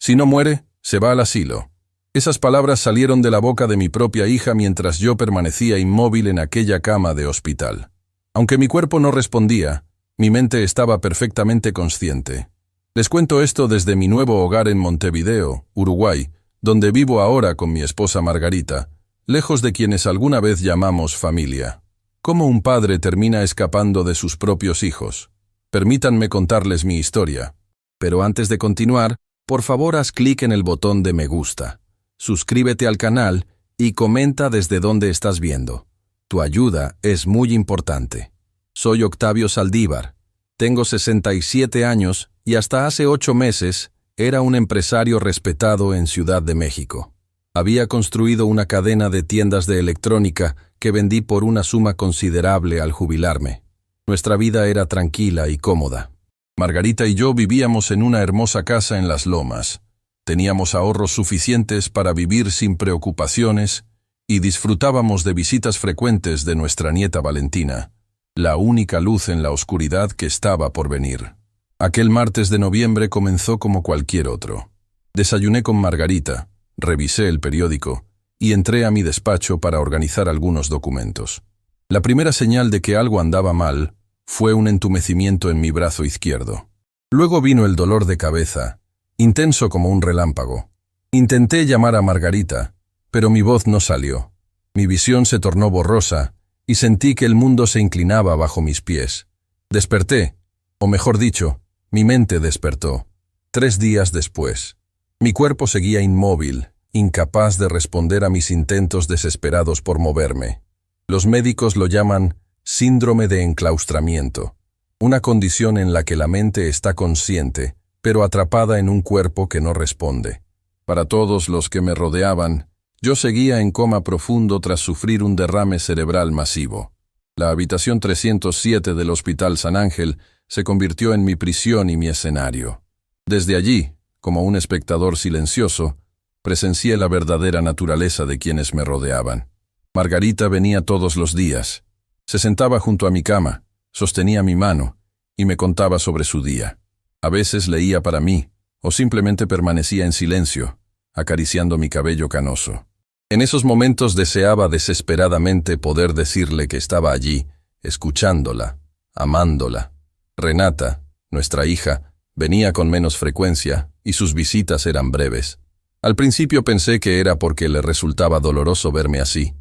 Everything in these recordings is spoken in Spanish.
Si no muere, se va al asilo. Esas palabras salieron de la boca de mi propia hija mientras yo permanecía inmóvil en aquella cama de hospital. Aunque mi cuerpo no respondía, mi mente estaba perfectamente consciente. Les cuento esto desde mi nuevo hogar en Montevideo, Uruguay, donde vivo ahora con mi esposa Margarita, lejos de quienes alguna vez llamamos familia. ¿Cómo un padre termina escapando de sus propios hijos? Permítanme contarles mi historia. Pero antes de continuar, por favor haz clic en el botón de me gusta. Suscríbete al canal y comenta desde dónde estás viendo. Tu ayuda es muy importante. Soy Octavio Saldívar. Tengo 67 años y hasta hace 8 meses era un empresario respetado en Ciudad de México. Había construido una cadena de tiendas de electrónica que vendí por una suma considerable al jubilarme. Nuestra vida era tranquila y cómoda. Margarita y yo vivíamos en una hermosa casa en Las Lomas. Teníamos ahorros suficientes para vivir sin preocupaciones y disfrutábamos de visitas frecuentes de nuestra nieta Valentina, la única luz en la oscuridad que estaba por venir. Aquel martes de noviembre comenzó como cualquier otro. Desayuné con Margarita, revisé el periódico y entré a mi despacho para organizar algunos documentos. La primera señal de que algo andaba mal fue un entumecimiento en mi brazo izquierdo. Luego vino el dolor de cabeza, intenso como un relámpago. Intenté llamar a Margarita, pero mi voz no salió. Mi visión se tornó borrosa y sentí que el mundo se inclinaba bajo mis pies. Desperté, o mejor dicho, mi mente despertó. 3 días después. Mi cuerpo seguía inmóvil, incapaz de responder a mis intentos desesperados por moverme. Los médicos lo llaman síndrome de enclaustramiento, una condición en la que la mente está consciente, pero atrapada en un cuerpo que no responde. Para todos los que me rodeaban, yo seguía en coma profundo tras sufrir un derrame cerebral masivo. La habitación 307 del Hospital San Ángel se convirtió en mi prisión y mi escenario. Desde allí, como un espectador silencioso, presencié la verdadera naturaleza de quienes me rodeaban. Margarita venía todos los días. Se sentaba junto a mi cama, sostenía mi mano y me contaba sobre su día. A veces leía para mí, o simplemente permanecía en silencio, acariciando mi cabello canoso. En esos momentos deseaba desesperadamente poder decirle que estaba allí, escuchándola, amándola. Renata, nuestra hija, venía con menos frecuencia y sus visitas eran breves. Al principio pensé que era porque le resultaba doloroso verme así.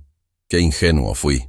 Qué ingenuo fui.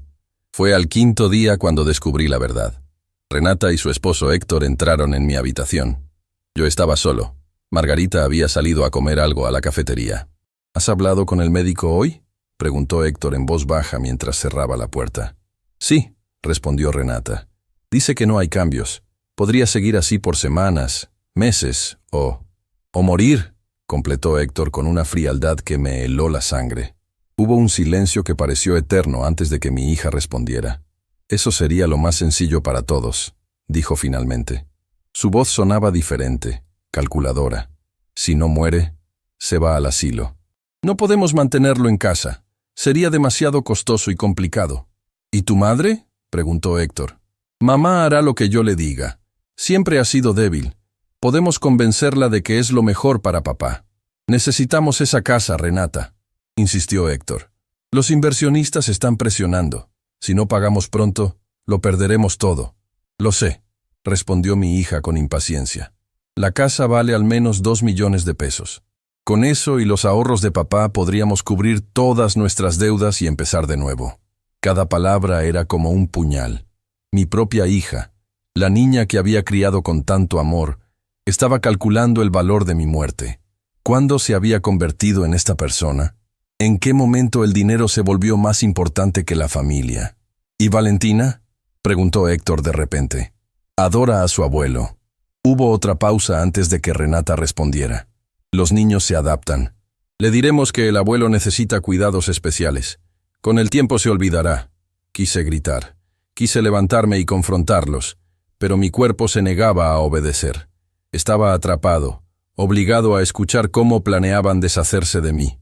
Fue al 5.º día cuando descubrí la verdad. Renata y su esposo Héctor entraron en mi habitación. Yo estaba solo. Margarita había salido a comer algo a la cafetería. ¿Has hablado con el médico hoy?, preguntó Héctor en voz baja mientras cerraba la puerta. Sí, respondió Renata. Dice que no hay cambios. Podría seguir así por semanas, meses o morir, completó Héctor con una frialdad que me heló la sangre. Hubo un silencio que pareció eterno antes de que mi hija respondiera. Eso sería lo más sencillo para todos, dijo finalmente. Su voz sonaba diferente, calculadora. Si no muere, se va al asilo. No podemos mantenerlo en casa. Sería demasiado costoso y complicado. ¿Y tu madre?, preguntó Héctor. Mamá hará lo que yo le diga. Siempre ha sido débil. Podemos convencerla de que es lo mejor para papá. Necesitamos esa casa, Renata, insistió Héctor. Los inversionistas están presionando. Si no pagamos pronto, lo perderemos todo. Lo sé, respondió mi hija con impaciencia. La casa vale al menos 2 millones de pesos. Con eso y los ahorros de papá podríamos cubrir todas nuestras deudas y empezar de nuevo. Cada palabra era como un puñal. Mi propia hija, la niña que había criado con tanto amor, estaba calculando el valor de mi muerte. ¿Cuándo se había convertido en esta persona? ¿En qué momento el dinero se volvió más importante que la familia? ¿Y Valentina?, preguntó Héctor de repente. Adora a su abuelo. Hubo otra pausa antes de que Renata respondiera. Los niños se adaptan. Le diremos que el abuelo necesita cuidados especiales. Con el tiempo se olvidará. Quise gritar. Quise levantarme y confrontarlos, pero mi cuerpo se negaba a obedecer. Estaba atrapado, obligado a escuchar cómo planeaban deshacerse de mí.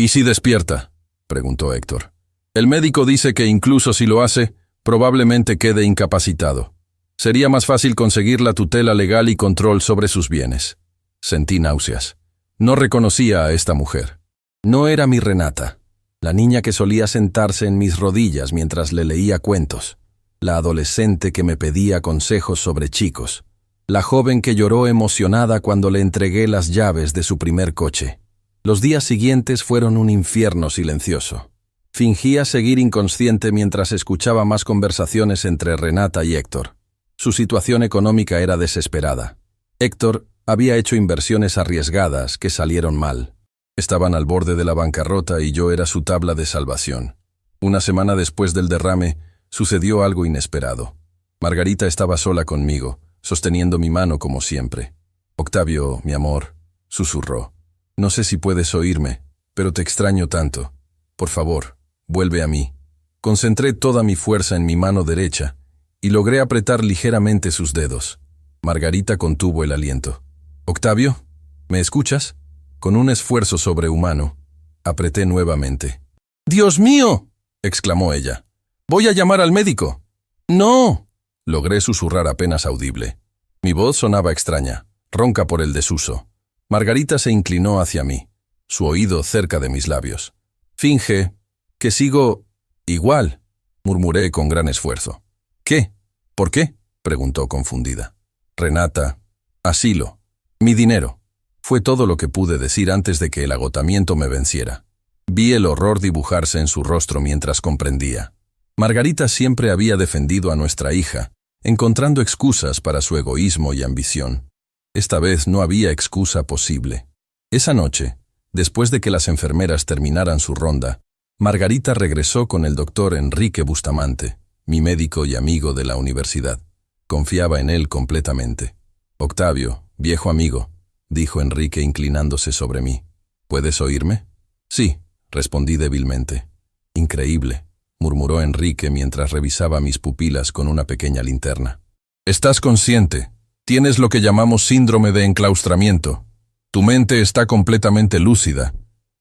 ¿Y si despierta?, preguntó Héctor. El médico dice que incluso si lo hace, probablemente quede incapacitado. Sería más fácil conseguir la tutela legal y control sobre sus bienes. Sentí náuseas. No reconocía a esta mujer. No era mi Renata, la niña que solía sentarse en mis rodillas mientras le leía cuentos, la adolescente que me pedía consejos sobre chicos, la joven que lloró emocionada cuando le entregué las llaves de su primer coche. Los días siguientes fueron un infierno silencioso. Fingía seguir inconsciente mientras escuchaba más conversaciones entre Renata y Héctor. Su situación económica era desesperada. Héctor había hecho inversiones arriesgadas que salieron mal. Estaban al borde de la bancarrota y yo era su tabla de salvación. Una semana después del derrame, sucedió algo inesperado. Margarita estaba sola conmigo, sosteniendo mi mano como siempre. «Octavio, mi amor», susurró. «No sé si puedes oírme, pero te extraño tanto. Por favor, vuelve a mí». Concentré toda mi fuerza en mi mano derecha y logré apretar ligeramente sus dedos. Margarita contuvo el aliento. «Octavio, ¿me escuchas?» Con un esfuerzo sobrehumano, apreté nuevamente. «¡Dios mío!», exclamó ella. «¡Voy a llamar al médico!». «¡No!», logré susurrar apenas audible. Mi voz sonaba extraña, ronca por el desuso. Margarita se inclinó hacia mí, su oído cerca de mis labios. «Finge que sigo igual», murmuré con gran esfuerzo. «¿Qué? ¿Por qué?», preguntó confundida. «Renata, asilo, mi dinero». Fue todo lo que pude decir antes de que el agotamiento me venciera. Vi el horror dibujarse en su rostro mientras comprendía. Margarita siempre había defendido a nuestra hija, encontrando excusas para su egoísmo y ambición. Esta vez no había excusa posible. Esa noche, después de que las enfermeras terminaran su ronda, Margarita regresó con el doctor Enrique Bustamante, mi médico y amigo de la universidad. Confiaba en él completamente. «Octavio, viejo amigo», dijo Enrique inclinándose sobre mí. «¿Puedes oírme?» «Sí», respondí débilmente. «Increíble», murmuró Enrique mientras revisaba mis pupilas con una pequeña linterna. «Estás consciente. Tienes lo que llamamos síndrome de enclaustramiento. Tu mente está completamente lúcida,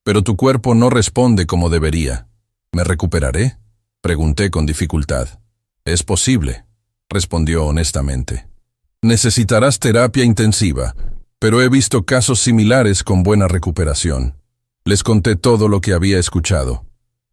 pero tu cuerpo no responde como debería. ¿Me recuperaré?», pregunté con dificultad. «Es posible», respondió honestamente. «Necesitarás terapia intensiva, pero he visto casos similares con buena recuperación». Les conté todo lo que había escuchado.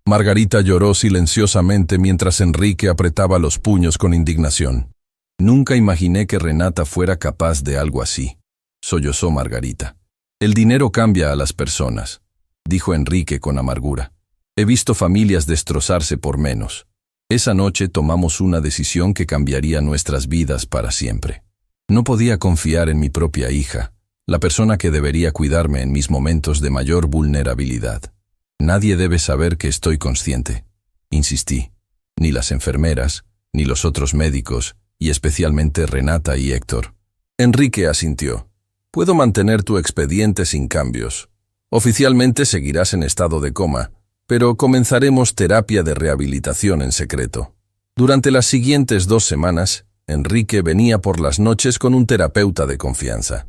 Margarita lloró silenciosamente mientras Enrique apretaba los puños con indignación. «Nunca imaginé que Renata fuera capaz de algo así», sollozó Margarita. «El dinero cambia a las personas», dijo Enrique con amargura. «He visto familias destrozarse por menos. Esa noche tomamos una decisión que cambiaría nuestras vidas para siempre. No podía confiar en mi propia hija, la persona que debería cuidarme en mis momentos de mayor vulnerabilidad. Nadie debe saber que estoy consciente», insistí. «Ni las enfermeras, ni los otros médicos, y especialmente Renata y Héctor». Enrique asintió. «Puedo mantener tu expediente sin cambios. Oficialmente seguirás en estado de coma, pero comenzaremos terapia de rehabilitación en secreto». Durante las siguientes 2 semanas, Enrique venía por las noches con un terapeuta de confianza.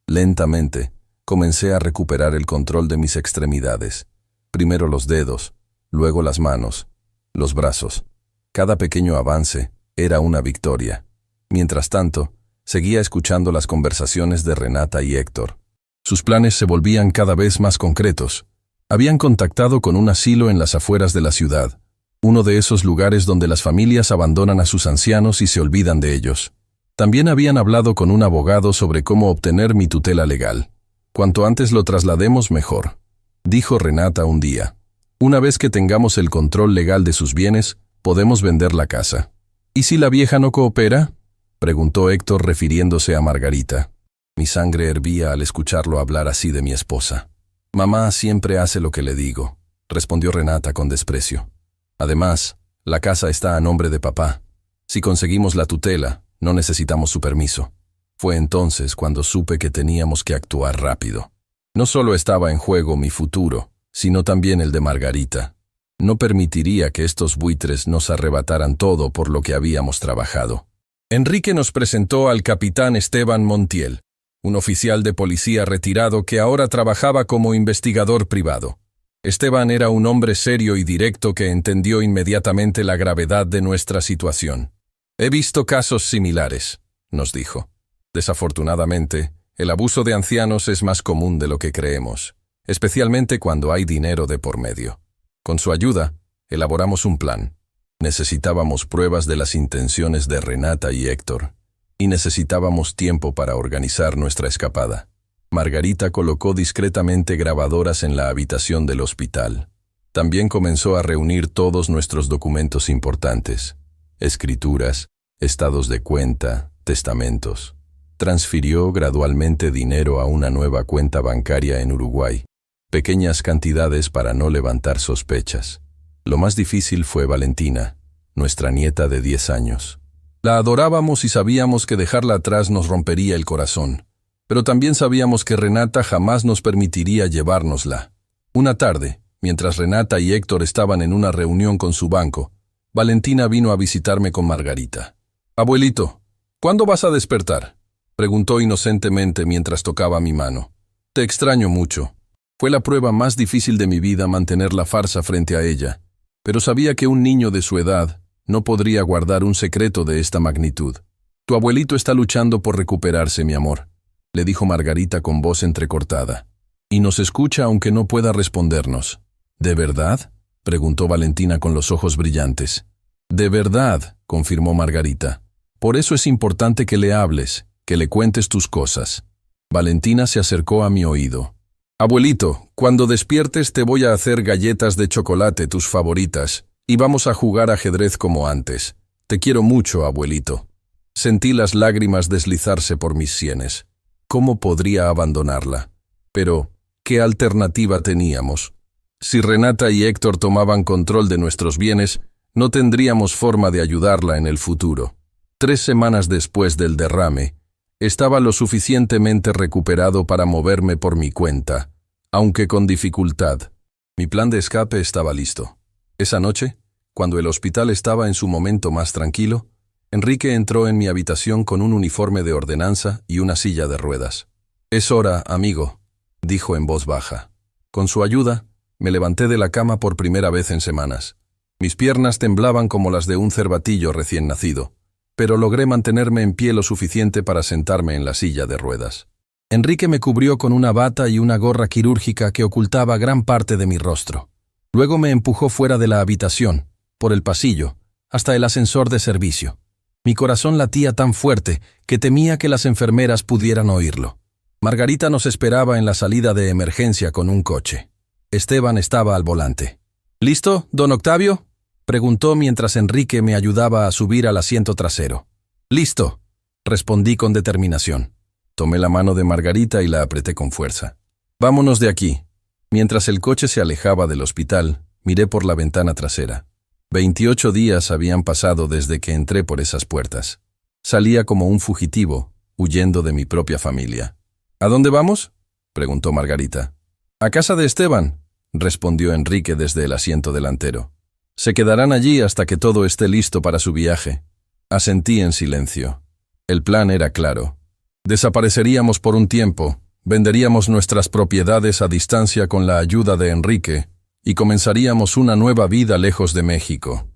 Lentamente, comencé a recuperar el control de mis extremidades. Primero los dedos, luego las manos, los brazos. Cada pequeño avance era una victoria. Mientras tanto, seguía escuchando las conversaciones de Renata y Héctor. Sus planes se volvían cada vez más concretos. Habían contactado con un asilo en las afueras de la ciudad, uno de esos lugares donde las familias abandonan a sus ancianos y se olvidan de ellos. También habían hablado con un abogado sobre cómo obtener mi tutela legal. «Cuanto antes lo traslademos, mejor», dijo Renata un día. «Una vez que tengamos el control legal de sus bienes, podemos vender la casa». «¿Y si la vieja no coopera?», preguntó Héctor refiriéndose a Margarita. Mi sangre hervía al escucharlo hablar así de mi esposa. «Mamá siempre hace lo que le digo», respondió Renata con desprecio. «Además, la casa está a nombre de papá. Si conseguimos la tutela, no necesitamos su permiso». Fue entonces cuando supe que teníamos que actuar rápido. No solo estaba en juego mi futuro, sino también el de Margarita. No permitiría que estos buitres nos arrebataran todo por lo que habíamos trabajado. Enrique nos presentó al capitán Esteban Montiel, un oficial de policía retirado que ahora trabajaba como investigador privado. Esteban era un hombre serio y directo que entendió inmediatamente la gravedad de nuestra situación. «He visto casos similares», nos dijo. «Desafortunadamente, El abuso de ancianos es más común de lo que creemos, especialmente cuando hay dinero de por medio. Con su ayuda, elaboramos un plan. Necesitábamos pruebas de las intenciones de Renata y Héctor, y necesitábamos tiempo para organizar nuestra escapada. Margarita colocó discretamente grabadoras en la habitación del hospital. También comenzó a reunir todos nuestros documentos importantes: escrituras, estados de cuenta, testamentos. Transfirió gradualmente dinero a una nueva cuenta bancaria en Uruguay, pequeñas cantidades para no levantar sospechas. Lo más difícil fue Valentina, nuestra nieta de 10 años. La adorábamos y sabíamos que dejarla atrás nos rompería el corazón, pero también sabíamos que Renata jamás nos permitiría llevárnosla. Una tarde, mientras Renata y Héctor estaban en una reunión con su banco, Valentina vino a visitarme con Margarita. «Abuelito, ¿cuándo vas a despertar?», preguntó inocentemente mientras tocaba mi mano. «Te extraño mucho. Fue la prueba más difícil de mi vida mantener la farsa frente a ella, pero sabía que un niño de su edad no podría guardar un secreto de esta magnitud. Tu abuelito está luchando por recuperarse, mi amor», le dijo Margarita con voz entrecortada. «Y nos escucha aunque no pueda respondernos». «¿De verdad?», preguntó Valentina con los ojos brillantes. «De verdad», confirmó Margarita. «Por eso es importante que le hables, que le cuentes tus cosas». Valentina se acercó a mi oído. «Abuelito, cuando despiertes te voy a hacer galletas de chocolate, tus favoritas, y vamos a jugar ajedrez como antes. Te quiero mucho, abuelito». Sentí las lágrimas deslizarse por mis sienes. ¿Cómo podría abandonarla? Pero, ¿qué alternativa teníamos? Si Renata y Héctor tomaban control de nuestros bienes, no tendríamos forma de ayudarla en el futuro. 3 semanas después del derrame, estaba lo suficientemente recuperado para moverme por mi cuenta, aunque con dificultad. Mi plan de escape estaba listo. Esa noche, cuando el hospital estaba en su momento más tranquilo, Enrique entró en mi habitación con un uniforme de ordenanza y una silla de ruedas. «Es hora, amigo», dijo en voz baja. Con su ayuda, me levanté de la cama por primera vez en semanas. Mis piernas temblaban como las de un cervatillo recién nacido, pero logré mantenerme en pie lo suficiente para sentarme en la silla de ruedas. Enrique me cubrió con una bata y una gorra quirúrgica que ocultaba gran parte de mi rostro. Luego me empujó fuera de la habitación, por el pasillo, hasta el ascensor de servicio. Mi corazón latía tan fuerte que temía que las enfermeras pudieran oírlo. Margarita nos esperaba en la salida de emergencia con un coche. Esteban estaba al volante. «¿Listo, don Octavio?», preguntó mientras Enrique me ayudaba a subir al asiento trasero. «Listo», respondí con determinación. Tomé la mano de Margarita y la apreté con fuerza. «Vámonos de aquí». Mientras el coche se alejaba del hospital, miré por la ventana trasera. 28 días habían pasado desde que entré por esas puertas. Salía como un fugitivo, huyendo de mi propia familia. «¿A dónde vamos?», preguntó Margarita. «A casa de Esteban», respondió Enrique desde el asiento delantero. «Se quedarán allí hasta que todo esté listo para su viaje». Asentí en silencio. El plan era claro. Desapareceríamos por un tiempo, venderíamos nuestras propiedades a distancia con la ayuda de Enrique y comenzaríamos una nueva vida lejos de México,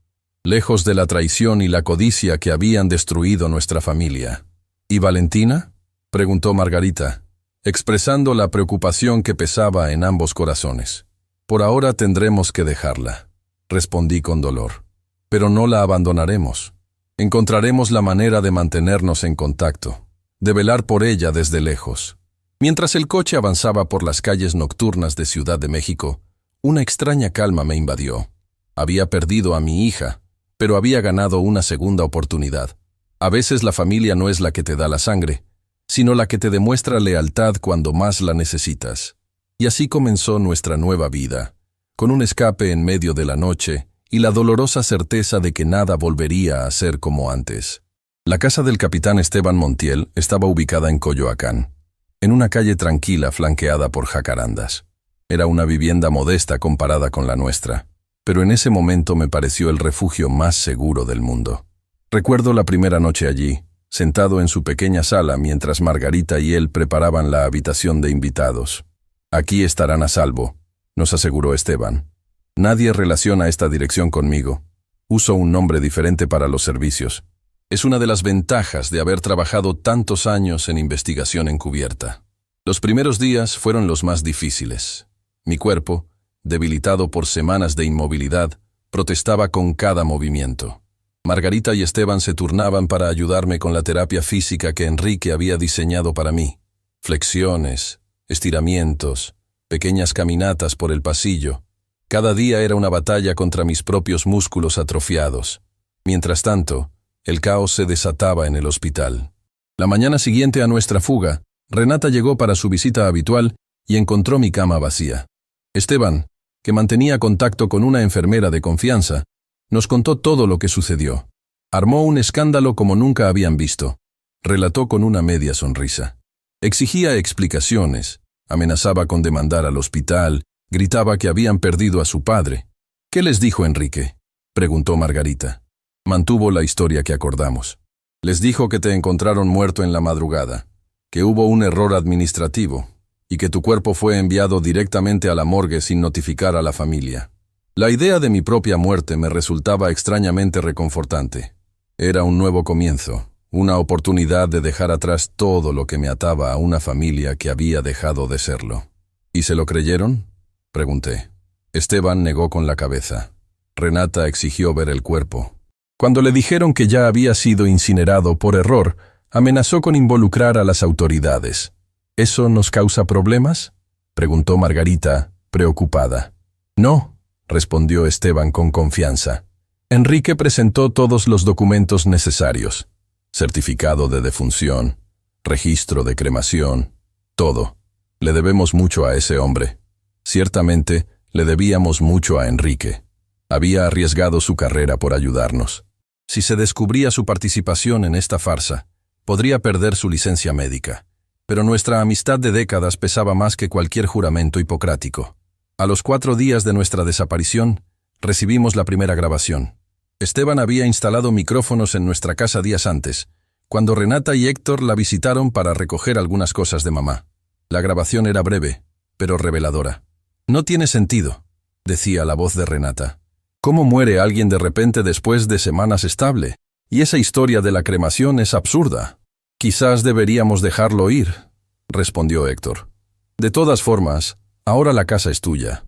lejos de la traición y la codicia que habían destruido nuestra familia. «¿Y Valentina?», preguntó Margarita, expresando la preocupación que pesaba en ambos corazones. «Por ahora tendremos que dejarla», respondí con dolor. «Pero no la abandonaremos. Encontraremos la manera de mantenernos en contacto, de velar por ella desde lejos». Mientras el coche avanzaba por las calles nocturnas de Ciudad de México, una extraña calma me invadió. Había perdido a mi hija, pero había ganado una segunda oportunidad. A veces la familia no es la que te da la sangre, sino la que te demuestra lealtad cuando más la necesitas. Y así comenzó nuestra nueva vida, con un escape en medio de la noche y la dolorosa certeza de que nada volvería a ser como antes. La casa del capitán Esteban Montiel estaba ubicada en Coyoacán, en una calle tranquila flanqueada por jacarandas. Era una vivienda modesta comparada con la nuestra, pero en ese momento me pareció el refugio más seguro del mundo. Recuerdo la primera noche allí, sentado en su pequeña sala mientras Margarita y él preparaban la habitación de invitados. «Aquí estarán a salvo», nos aseguró Esteban. «Nadie relaciona esta dirección conmigo. Uso un nombre diferente para los servicios. Es una de las ventajas de haber trabajado tantos años en investigación encubierta. Los primeros días fueron los más difíciles. Mi cuerpo, debilitado por semanas de inmovilidad, protestaba con cada movimiento. Margarita y Esteban se turnaban para ayudarme con la terapia física que Enrique había diseñado para mí. Flexiones, estiramientos, pequeñas caminatas por el pasillo. Cada día era una batalla contra mis propios músculos atrofiados. Mientras tanto, el caos se desataba en el hospital. La mañana siguiente a nuestra fuga, Renata llegó para su visita habitual y encontró mi cama vacía. Esteban, que mantenía contacto con una enfermera de confianza, nos contó todo lo que sucedió. Armó un escándalo como nunca habían visto. Relató con una media sonrisa. Exigía explicaciones, amenazaba con demandar al hospital, gritaba que habían perdido a su padre. ¿Qué les dijo Enrique?, preguntó Margarita. Mantuvo la historia que acordamos. Les dijo que te encontraron muerto en la madrugada, que hubo un error administrativo y que tu cuerpo fue enviado directamente a la morgue sin notificar a la familia. La idea de mi propia muerte me resultaba extrañamente reconfortante. Era un nuevo comienzo, una oportunidad de dejar atrás todo lo que me ataba a una familia que había dejado de serlo. ¿Y se lo creyeron?, pregunté. Esteban negó con la cabeza. Renata exigió ver el cuerpo. Cuando le dijeron que ya había sido incinerado por error, amenazó con involucrar a las autoridades. ¿Eso nos causa problemas?, preguntó Margarita, preocupada. No, respondió Esteban con confianza. Enrique presentó todos los documentos necesarios. Certificado de defunción, registro de cremación, todo. Le debemos mucho a ese hombre. Ciertamente, le debíamos mucho a Enrique. Había arriesgado su carrera por ayudarnos. Si se descubría su participación en esta farsa, podría perder su licencia médica. Pero nuestra amistad de décadas pesaba más que cualquier juramento hipocrático. A los 4 días de nuestra desaparición, recibimos la primera grabación. Esteban había instalado micrófonos en nuestra casa días antes, cuando Renata y Héctor la visitaron para recoger algunas cosas de mamá. La grabación era breve, pero reveladora. No tiene sentido, decía la voz de Renata. ¿Cómo muere alguien de repente después de semanas estable? Y esa historia de la cremación es absurda. Quizás deberíamos dejarlo ir, respondió Héctor. De todas formas, ahora la casa es tuya.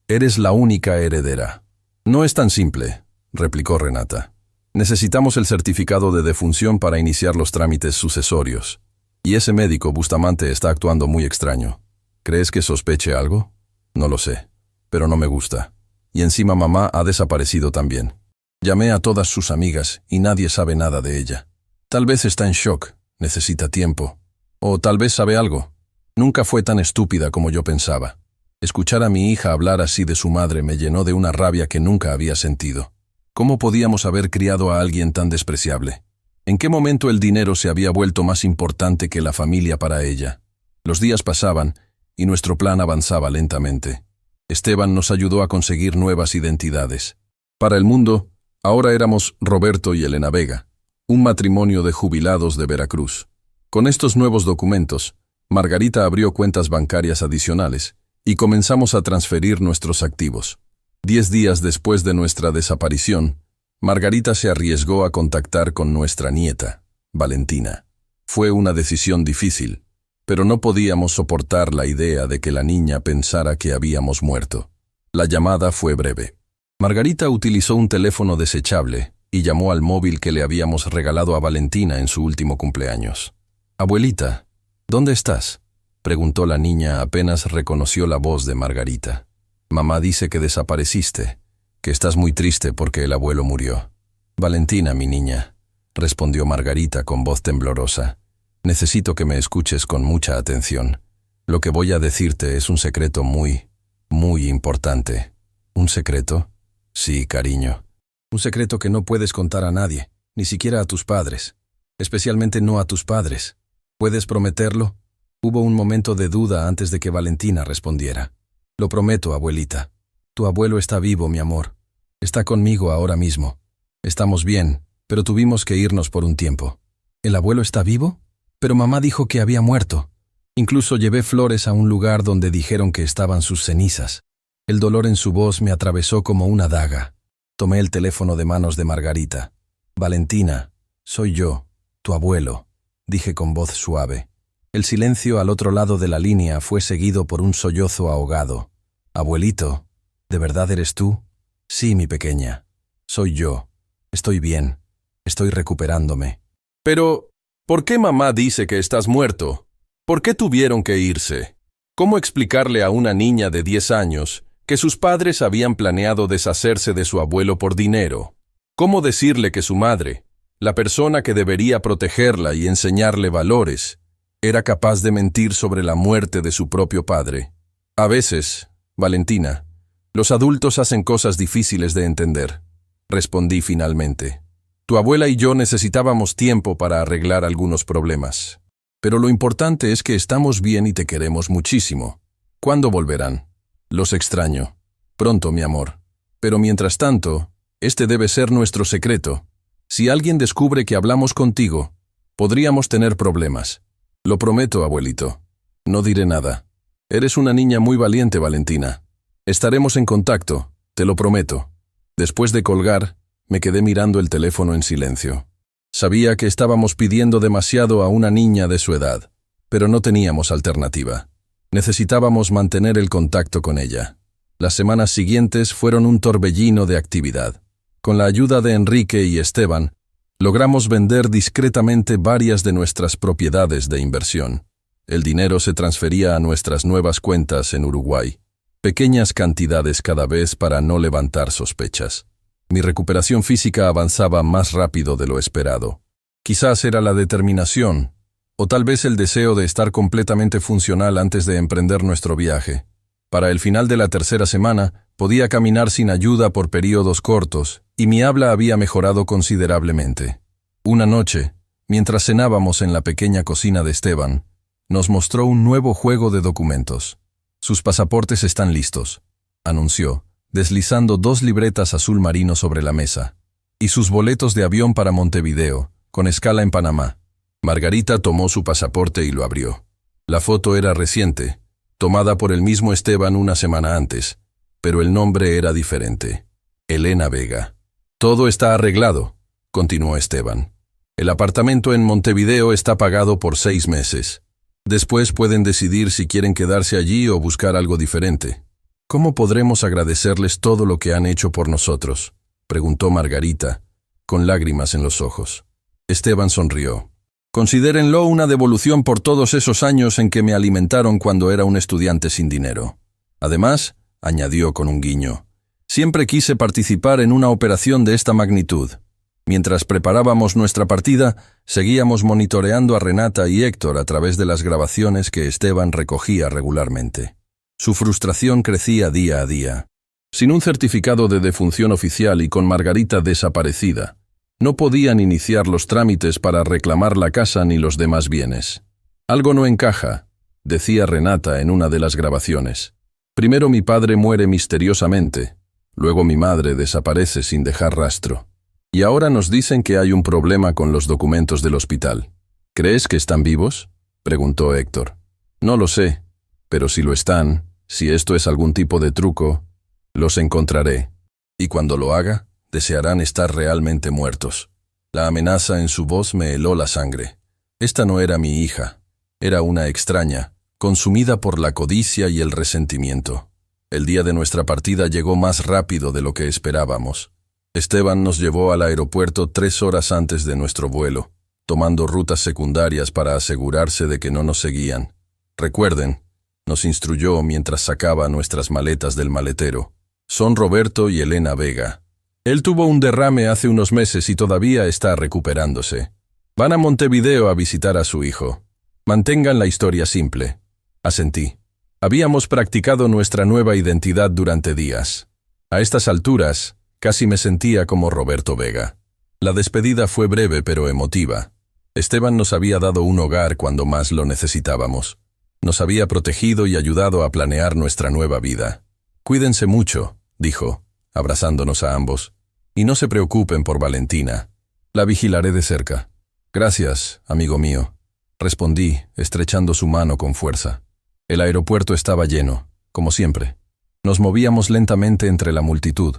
Eres la única heredera. No es tan simple, replicó Renata. Necesitamos el certificado de defunción para iniciar los trámites sucesorios. Y ese médico, Bustamante, está actuando muy extraño. ¿Crees que sospeche algo? No lo sé, pero no me gusta. Y encima mamá ha desaparecido también. Llamé a todas sus amigas y nadie sabe nada de ella. Tal vez está en shock, necesita tiempo. O tal vez sabe algo. Nunca fue tan estúpida como yo pensaba. Escuchar a mi hija hablar así de su madre me llenó de una rabia que nunca había sentido. ¿Cómo podíamos haber criado a alguien tan despreciable? ¿En qué momento el dinero se había vuelto más importante que la familia para ella? Los días pasaban y nuestro plan avanzaba lentamente. Esteban nos ayudó a conseguir nuevas identidades. Para el mundo, ahora éramos Roberto y Elena Vega, un matrimonio de jubilados de Veracruz. Con estos nuevos documentos, Margarita abrió cuentas bancarias adicionales y comenzamos a transferir nuestros activos. 10 días después de nuestra desaparición, Margarita se arriesgó a contactar con nuestra nieta, Valentina. Fue una decisión difícil, pero no podíamos soportar la idea de que la niña pensara que habíamos muerto. La llamada fue breve. Margarita utilizó un teléfono desechable y llamó al móvil que le habíamos regalado a Valentina en su último cumpleaños. «Abuelita, ¿dónde estás?», preguntó la niña apenas reconoció la voz de Margarita. «Mamá dice que desapareciste, que estás muy triste porque el abuelo murió». «Valentina, mi niña», respondió Margarita con voz temblorosa. «Necesito que me escuches con mucha atención. Lo que voy a decirte es un secreto muy, muy importante». «¿Un secreto?». «Sí, cariño. Un secreto que no puedes contar a nadie, ni siquiera a tus padres. Especialmente no a tus padres. ¿Puedes prometerlo?». Hubo un momento de duda antes de que Valentina respondiera. «Lo prometo, abuelita. Tu abuelo está vivo, mi amor. Está conmigo ahora mismo. Estamos bien, pero tuvimos que irnos por un tiempo». «¿El abuelo está vivo?». «Pero mamá dijo que había muerto. Incluso llevé flores a un lugar donde dijeron que estaban sus cenizas». El dolor en su voz me atravesó como una daga. Tomé el teléfono de manos de Margarita. «Valentina, Soy yo, tu abuelo, dije con voz suave. El silencio al otro lado de la línea fue seguido por un sollozo ahogado. Abuelito, ¿de verdad eres tú? Sí, mi pequeña. Soy yo. Estoy bien. Estoy recuperándome. Pero, ¿por qué mamá dice que estás muerto? ¿Por qué tuvieron que irse? ¿Cómo explicarle a una niña de 10 años que sus padres habían planeado deshacerse de su abuelo por dinero? ¿Cómo decirle que su madre, la persona que debería protegerla y enseñarle valores, era capaz de mentir sobre la muerte de su propio padre? A veces, Valentina, los adultos hacen cosas difíciles de entender, respondí finalmente. Tu abuela y yo necesitábamos tiempo para arreglar algunos problemas. Pero lo importante es que estamos bien y te queremos muchísimo. ¿Cuándo volverán? Los extraño. Pronto, mi amor. Pero mientras tanto, este debe ser nuestro secreto. Si alguien descubre que hablamos contigo, podríamos tener problemas. Lo prometo, abuelito. No diré nada. Eres una niña muy valiente, Valentina. Estaremos en contacto, te lo prometo. Después de colgar, me quedé mirando el teléfono en silencio. Sabía que estábamos pidiendo demasiado a una niña de su edad, pero no teníamos alternativa. Necesitábamos mantener el contacto con ella. Las semanas siguientes fueron un torbellino de actividad. Con la ayuda de Enrique y Esteban, logramos vender discretamente varias de nuestras propiedades de inversión. El dinero se transfería a nuestras nuevas cuentas en Uruguay. Pequeñas cantidades cada vez para no levantar sospechas. Mi recuperación física avanzaba más rápido de lo esperado. Quizás era la determinación, o tal vez el deseo de estar completamente funcional antes de emprender nuestro viaje. Para el final de la tercera semana, podía caminar sin ayuda por períodos cortos, y mi habla había mejorado considerablemente. Una noche, mientras cenábamos en la pequeña cocina de Esteban, nos mostró un nuevo juego de documentos. Sus pasaportes están listos, anunció, deslizando 2 libretas azul marino sobre la mesa, y sus boletos de avión para Montevideo, con escala en Panamá. Margarita tomó su pasaporte y lo abrió. La foto era reciente, tomada por el mismo Esteban una semana antes, pero el nombre era diferente. Elena Vega. Todo está arreglado, continuó Esteban. El apartamento en Montevideo está pagado por 6 meses. Después pueden decidir si quieren quedarse allí o buscar algo diferente. ¿Cómo podremos agradecerles todo lo que han hecho por nosotros?, preguntó Margarita, con lágrimas en los ojos. Esteban sonrió. Considérenlo una devolución por todos esos años en que me alimentaron cuando era un estudiante sin dinero. Además, añadió con un guiño, siempre quise participar en una operación de esta magnitud. Mientras preparábamos nuestra partida, seguíamos monitoreando a Renata y Héctor a través de las grabaciones que Esteban recogía regularmente. Su frustración crecía día a día. Sin un certificado de defunción oficial y con Margarita desaparecida, no podían iniciar los trámites para reclamar la casa ni los demás bienes. Algo no encaja, decía Renata en una de las grabaciones. Primero mi padre muere misteriosamente, luego mi madre desaparece sin dejar rastro. Y ahora nos dicen que hay un problema con los documentos del hospital. ¿Crees que están vivos?, preguntó Héctor. No lo sé, pero si lo están, si esto es algún tipo de truco, los encontraré. Y cuando lo haga, desearán estar realmente muertos. La amenaza en su voz me heló la sangre. Esta no era mi hija. Era una extraña, consumida por la codicia y el resentimiento. El día de nuestra partida llegó más rápido de lo que esperábamos. Esteban nos llevó al aeropuerto 3 horas antes de nuestro vuelo, tomando rutas secundarias para asegurarse de que no nos seguían. Recuerden, nos instruyó mientras sacaba nuestras maletas del maletero. Son Roberto y Elena Vega. Él tuvo un derrame hace unos meses y todavía está recuperándose. Van a Montevideo a visitar a su hijo. Mantengan la historia simple. Asentí. Habíamos practicado nuestra nueva identidad durante días. A estas alturas, casi me sentía como Roberto Vega. La despedida fue breve pero emotiva. Esteban nos había dado un hogar cuando más lo necesitábamos. Nos había protegido y ayudado a planear nuestra nueva vida. Cuídense mucho, dijo, abrazándonos a ambos. Y no se preocupen por Valentina. La vigilaré de cerca. Gracias, amigo mío, respondí, estrechando su mano con fuerza. El aeropuerto estaba lleno, como siempre. Nos movíamos lentamente entre la multitud,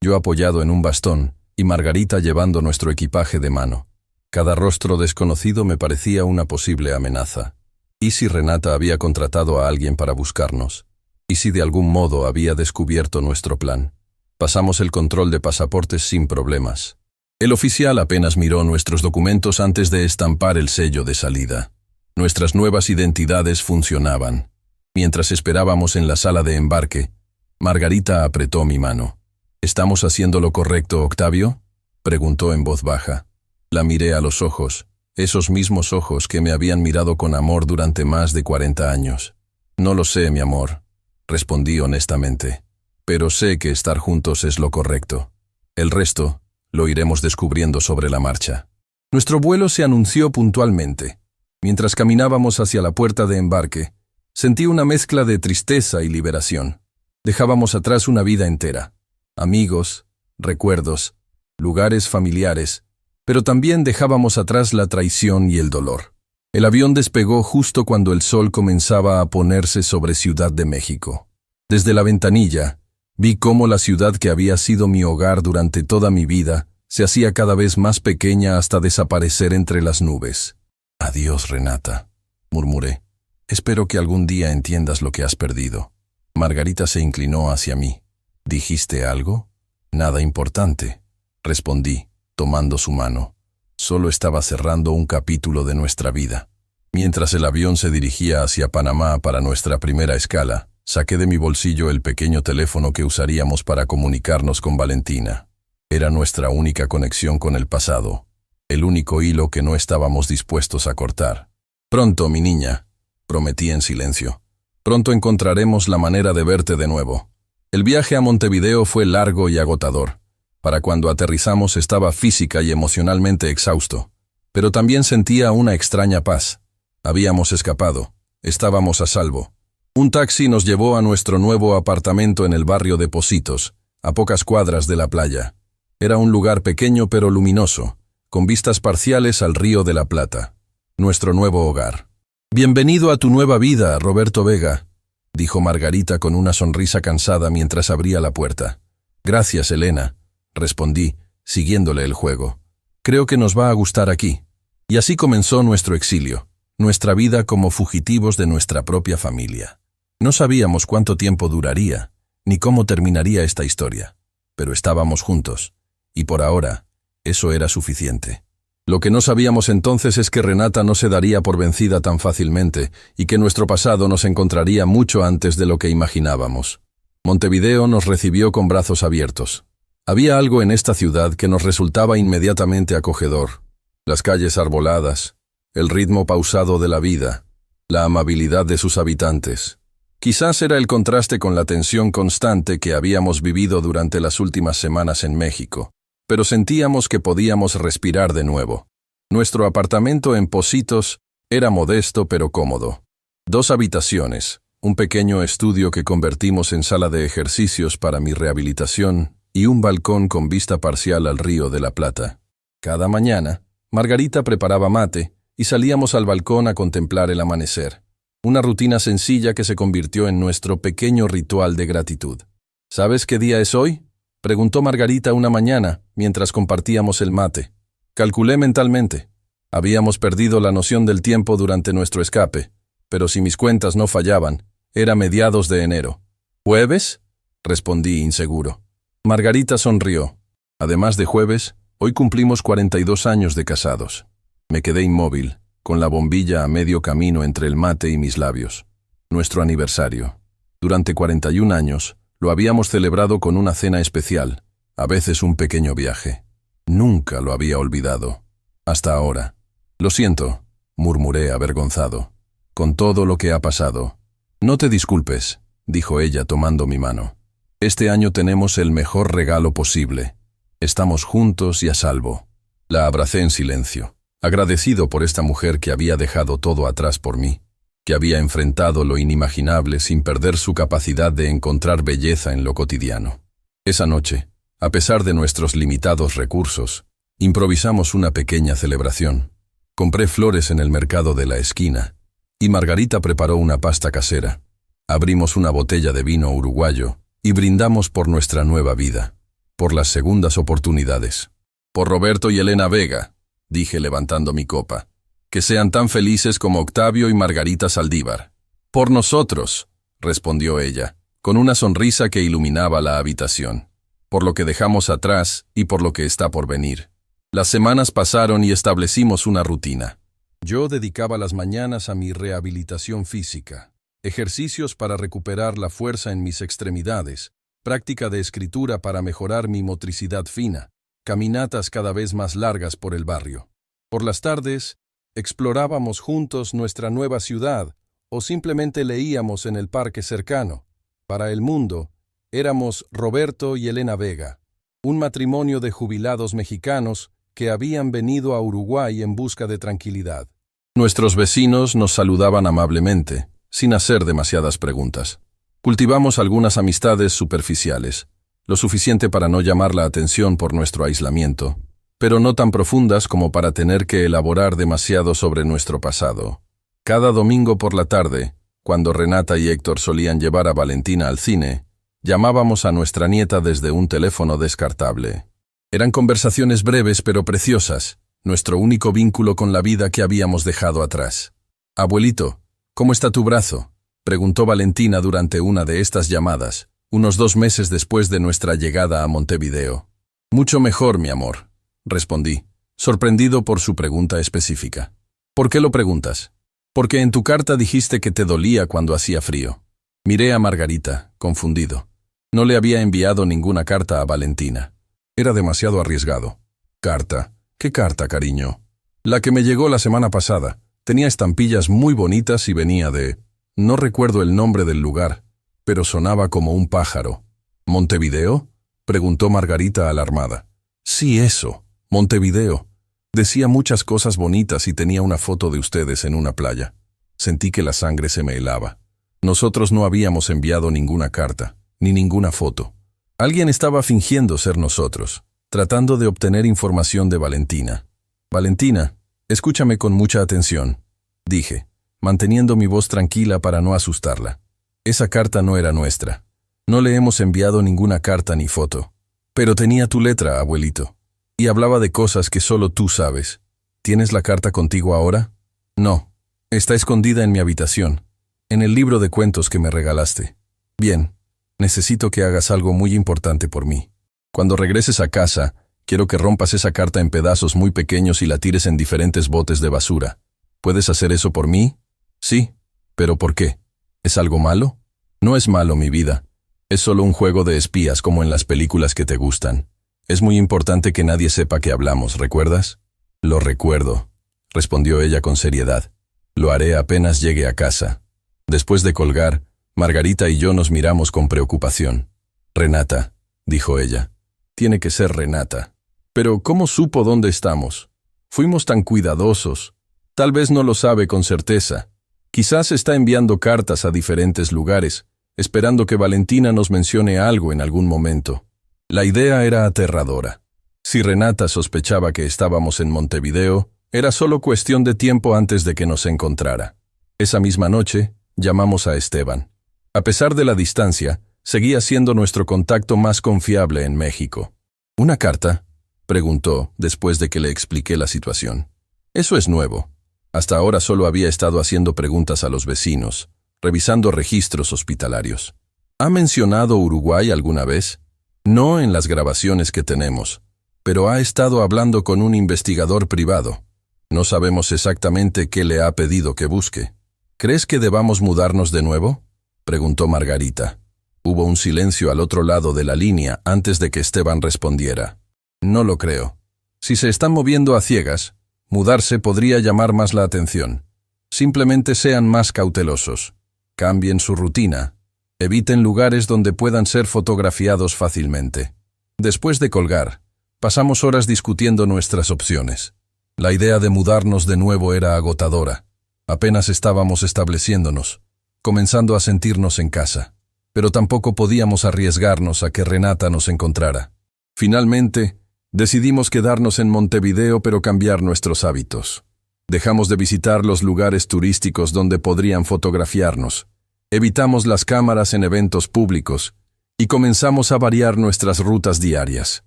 yo apoyado en un bastón y Margarita llevando nuestro equipaje de mano. Cada rostro desconocido me parecía una posible amenaza. ¿Y si Renata había contratado a alguien para buscarnos? ¿Y si de algún modo había descubierto nuestro plan? Pasamos el control de pasaportes sin problemas. El oficial apenas miró nuestros documentos antes de estampar el sello de salida. Nuestras nuevas identidades funcionaban. Mientras esperábamos en la sala de embarque, Margarita apretó mi mano. ¿Estamos haciendo lo correcto, Octavio?, preguntó en voz baja. La miré a los ojos, esos mismos ojos que me habían mirado con amor durante más de 40 años. No lo sé, mi amor, respondí honestamente, pero sé que estar juntos es lo correcto. El resto lo iremos descubriendo sobre la marcha. Nuestro vuelo se anunció puntualmente. Mientras caminábamos hacia la puerta de embarque, sentí una mezcla de tristeza y liberación. Dejábamos atrás una vida entera. Amigos, recuerdos, lugares familiares, pero también dejábamos atrás la traición y el dolor. El avión despegó justo cuando el sol comenzaba a ponerse sobre Ciudad de México. Desde la ventanilla, vi cómo la ciudad que había sido mi hogar durante toda mi vida se hacía cada vez más pequeña hasta desaparecer entre las nubes. «Adiós, Renata», murmuré. «Espero que algún día entiendas lo que has perdido». Margarita se inclinó hacia mí. «¿Dijiste algo?» «Nada importante», respondí, tomando su mano. Solo estaba cerrando un capítulo de nuestra vida. Mientras el avión se dirigía hacia Panamá para nuestra primera escala, saqué de mi bolsillo el pequeño teléfono que usaríamos para comunicarnos con Valentina. Era nuestra única conexión con el pasado, el único hilo que no estábamos dispuestos a cortar. «Pronto, mi niña», prometí en silencio. «Pronto encontraremos la manera de verte de nuevo». El viaje a Montevideo fue largo y agotador. Para cuando aterrizamos estaba física y emocionalmente exhausto, pero también sentía una extraña paz. Habíamos escapado, estábamos a salvo. Un taxi nos llevó a nuestro nuevo apartamento en el barrio de Pocitos, a pocas cuadras de la playa. Era un lugar pequeño pero luminoso, con vistas parciales al Río de la Plata. Nuestro nuevo hogar. «Bienvenido a tu nueva vida, Roberto Vega», dijo Margarita con una sonrisa cansada mientras abría la puerta. «Gracias, Elena», respondí, siguiéndole el juego. «Creo que nos va a gustar aquí». Y así comenzó nuestro exilio, nuestra vida como fugitivos de nuestra propia familia. No sabíamos cuánto tiempo duraría, ni cómo terminaría esta historia, pero estábamos juntos, y por ahora, eso era suficiente. Lo que no sabíamos entonces es que Renata no se daría por vencida tan fácilmente y que nuestro pasado nos encontraría mucho antes de lo que imaginábamos. Montevideo nos recibió con brazos abiertos. Había algo en esta ciudad que nos resultaba inmediatamente acogedor. Las calles arboladas, el ritmo pausado de la vida, la amabilidad de sus habitantes. Quizás era el contraste con la tensión constante que habíamos vivido durante las últimas semanas en México, pero sentíamos que podíamos respirar de nuevo. Nuestro apartamento en Pocitos era modesto pero cómodo. 2 habitaciones, un pequeño estudio que convertimos en sala de ejercicios para mi rehabilitación y un balcón con vista parcial al Río de la Plata. Cada mañana, Margarita preparaba mate y salíamos al balcón a contemplar el amanecer. Una rutina sencilla que se convirtió en nuestro pequeño ritual de gratitud. ¿Sabes qué día es hoy?, preguntó Margarita una mañana mientras compartíamos el mate. Calculé mentalmente. Habíamos perdido la noción del tiempo durante nuestro escape, pero si mis cuentas no fallaban, era mediados de enero. ¿Jueves?, respondí inseguro. Margarita sonrió. Además de jueves, hoy cumplimos 42 años de casados. Me quedé inmóvil, con la bombilla a medio camino entre el mate y mis labios. Nuestro aniversario. Durante 41 años, lo habíamos celebrado con una cena especial, a veces un pequeño viaje. Nunca lo había olvidado. Hasta ahora. «Lo siento», murmuré avergonzado, «con todo lo que ha pasado». «No te disculpes», dijo ella tomando mi mano. «Este año tenemos el mejor regalo posible. Estamos juntos y a salvo». La abracé en silencio, agradecido por esta mujer que había dejado todo atrás por mí, que había enfrentado lo inimaginable sin perder su capacidad de encontrar belleza en lo cotidiano. Esa noche, a pesar de nuestros limitados recursos, improvisamos una pequeña celebración. Compré flores en el mercado de la esquina, y Margarita preparó una pasta casera. Abrimos una botella de vino uruguayo y brindamos por nuestra nueva vida, por las segundas oportunidades. «Por Roberto y Elena Vega», dije levantando mi copa. Que sean tan felices como Octavio y Margarita Saldívar. Por nosotros, respondió ella, con una sonrisa que iluminaba la habitación. Por lo que dejamos atrás y por lo que está por venir. Las semanas pasaron y establecimos una rutina. Yo dedicaba las mañanas a mi rehabilitación física, ejercicios para recuperar la fuerza en mis extremidades, práctica de escritura para mejorar mi motricidad fina, caminatas cada vez más largas por el barrio. Por las tardes, explorábamos juntos nuestra nueva ciudad o simplemente leíamos en el parque cercano. Para el mundo, éramos Roberto y Elena Vega, un matrimonio de jubilados mexicanos que habían venido a Uruguay en busca de tranquilidad. Nuestros vecinos nos saludaban amablemente, sin hacer demasiadas preguntas. Cultivamos algunas amistades superficiales, lo suficiente para no llamar la atención por nuestro aislamiento, pero no tan profundas como para tener que elaborar demasiado sobre nuestro pasado. Cada domingo por la tarde, cuando Renata y Héctor solían llevar a Valentina al cine, llamábamos a nuestra nieta desde un teléfono descartable. Eran conversaciones breves pero preciosas, nuestro único vínculo con la vida que habíamos dejado atrás. «Abuelito, ¿cómo está tu brazo?», preguntó Valentina durante una de estas llamadas, unos 2 meses después de nuestra llegada a Montevideo. «Mucho mejor, mi amor», respondí, sorprendido por su pregunta específica. «¿Por qué lo preguntas?». «Porque en tu carta dijiste que te dolía cuando hacía frío». Miré a Margarita, confundido. No le había enviado ninguna carta a Valentina. Era demasiado arriesgado. «¿Carta? ¿Qué carta, cariño?» «La que me llegó la semana pasada. Tenía estampillas muy bonitas y venía de... No recuerdo el nombre del lugar, pero sonaba como un pájaro». «¿Montevideo?», preguntó Margarita alarmada. «Sí, eso, Montevideo. Decía muchas cosas bonitas y tenía una foto de ustedes en una playa». Sentí que la sangre se me helaba. Nosotros no habíamos enviado ninguna carta, ni ninguna foto. Alguien estaba fingiendo ser nosotros, tratando de obtener información de Valentina. «Valentina, escúchame con mucha atención», dije, manteniendo mi voz tranquila para no asustarla. «Esa carta no era nuestra. No le hemos enviado ninguna carta ni foto. Pero tenía tu letra, abuelito. Y hablaba de cosas que solo tú sabes. ¿Tienes la carta contigo ahora?». «No. Está escondida en mi habitación, en el libro de cuentos que me regalaste». «Bien. Necesito que hagas algo muy importante por mí. Cuando regreses a casa, quiero que rompas esa carta en pedazos muy pequeños y la tires en diferentes botes de basura. ¿Puedes hacer eso por mí?». «Sí. ¿Pero por qué? ¿Es algo malo?». «No es malo, mi vida. Es solo un juego de espías como en las películas que te gustan. Es muy importante que nadie sepa que hablamos, ¿recuerdas?». «Lo recuerdo», respondió ella con seriedad. «Lo haré apenas llegue a casa». Después de colgar, Margarita y yo nos miramos con preocupación. «Renata», dijo ella. «Tiene que ser Renata». «Pero ¿cómo supo dónde estamos? Fuimos tan cuidadosos. Tal vez no lo sabe con certeza. Quizás está enviando cartas a diferentes lugares, esperando que Valentina nos mencione algo en algún momento». La idea era aterradora. Si Renata sospechaba que estábamos en Montevideo, era solo cuestión de tiempo antes de que nos encontrara. Esa misma noche, llamamos a Esteban. A pesar de la distancia, seguía siendo nuestro contacto más confiable en México. «¿Una carta?», preguntó, después de que le expliqué la situación. «Eso es nuevo. Hasta ahora solo había estado haciendo preguntas a los vecinos, revisando registros hospitalarios». «¿Ha mencionado Uruguay alguna vez?». «No en las grabaciones que tenemos, pero ha estado hablando con un investigador privado. No sabemos exactamente qué le ha pedido que busque». «¿Crees que debamos mudarnos de nuevo?», preguntó Margarita. Hubo un silencio al otro lado de la línea antes de que Esteban respondiera. «No lo creo. Si se están moviendo a ciegas, mudarse podría llamar más la atención. Simplemente sean más cautelosos. Cambien su rutina. Eviten lugares donde puedan ser fotografiados fácilmente». Después de colgar, pasamos horas discutiendo nuestras opciones. La idea de mudarnos de nuevo era agotadora. Apenas estábamos estableciéndonos, comenzando a sentirnos en casa, pero tampoco podíamos arriesgarnos a que Renata nos encontrara. Finalmente, decidimos quedarnos en Montevideo pero cambiar nuestros hábitos. Dejamos de visitar los lugares turísticos donde podrían fotografiarnos, evitamos las cámaras en eventos públicos y comenzamos a variar nuestras rutas diarias.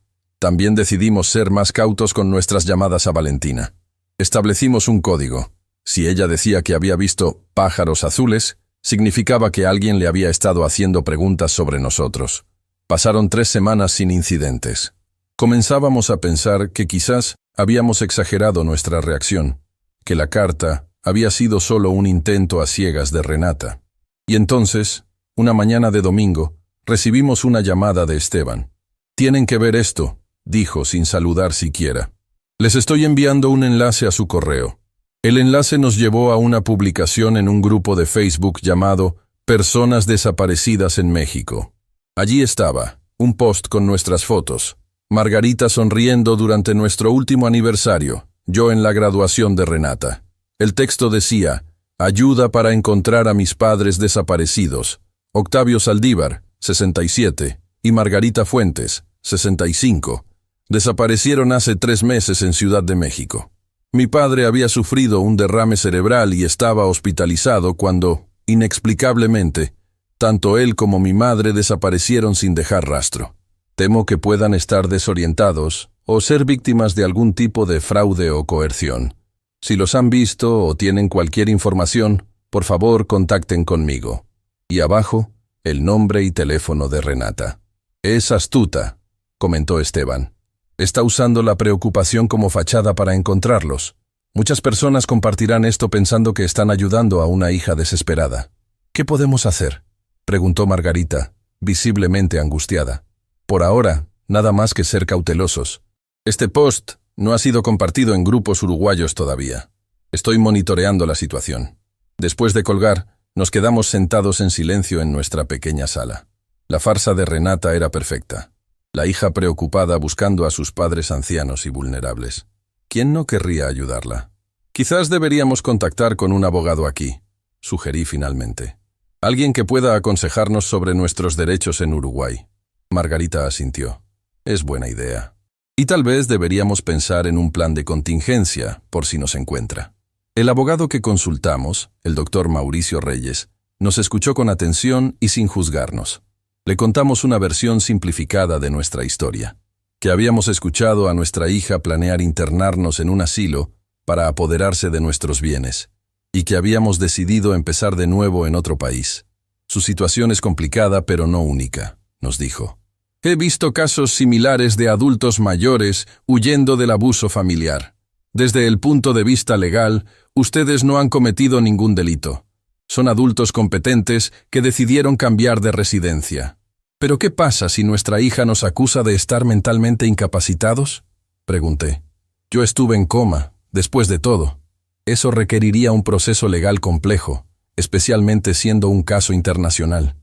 También decidimos ser más cautos con nuestras llamadas a Valentina. Establecimos un código. Si ella decía que había visto pájaros azules, significaba que alguien le había estado haciendo preguntas sobre nosotros. Pasaron 3 semanas sin incidentes. Comenzábamos a pensar que quizás habíamos exagerado nuestra reacción, que la carta había sido solo un intento a ciegas de Renata. Y entonces, una mañana de domingo, recibimos una llamada de Esteban. «Tienen que ver esto», dijo sin saludar siquiera. «Les estoy enviando un enlace a su correo». El enlace nos llevó a una publicación en un grupo de Facebook llamado Personas Desaparecidas en México. Allí estaba, un post con nuestras fotos. Margarita sonriendo durante nuestro último aniversario, yo en la graduación de Renata. El texto decía, ayuda para encontrar a mis padres desaparecidos. Octavio Saldívar, 67, y Margarita Fuentes, 65. Desaparecieron hace 3 meses en Ciudad de México. Mi padre había sufrido un derrame cerebral y estaba hospitalizado cuando, inexplicablemente, tanto él como mi madre desaparecieron sin dejar rastro. Temo que puedan estar desorientados o ser víctimas de algún tipo de fraude o coerción. Si los han visto o tienen cualquier información, por favor contacten conmigo. Y abajo, el nombre y teléfono de Renata. Es astuta, comentó Esteban. Está usando la preocupación como fachada para encontrarlos. Muchas personas compartirán esto pensando que están ayudando a una hija desesperada. ¿Qué podemos hacer?, preguntó Margarita, visiblemente angustiada. Por ahora, nada más que ser cautelosos. Este post no ha sido compartido en grupos uruguayos todavía. Estoy monitoreando la situación. Después de colgar, nos quedamos sentados en silencio en nuestra pequeña sala. La farsa de Renata era perfecta. La hija preocupada buscando a sus padres ancianos y vulnerables. ¿Quién no querría ayudarla? Quizás deberíamos contactar con un abogado aquí, sugerí finalmente. Alguien que pueda aconsejarnos sobre nuestros derechos en Uruguay. Margarita asintió. Es buena idea. Y tal vez deberíamos pensar en un plan de contingencia, por si nos encuentra. El abogado que consultamos, el doctor Mauricio Reyes, nos escuchó con atención y sin juzgarnos. Le contamos una versión simplificada de nuestra historia, que habíamos escuchado a nuestra hija planear internarnos en un asilo para apoderarse de nuestros bienes, y que habíamos decidido empezar de nuevo en otro país. Su situación es complicada pero no única, nos dijo. He visto casos similares de adultos mayores huyendo del abuso familiar. Desde el punto de vista legal, ustedes no han cometido ningún delito. Son adultos competentes que decidieron cambiar de residencia. ¿Pero qué pasa si nuestra hija nos acusa de estar mentalmente incapacitados?, pregunté. Yo estuve en coma, después de todo. Eso requeriría un proceso legal complejo, especialmente siendo un caso internacional.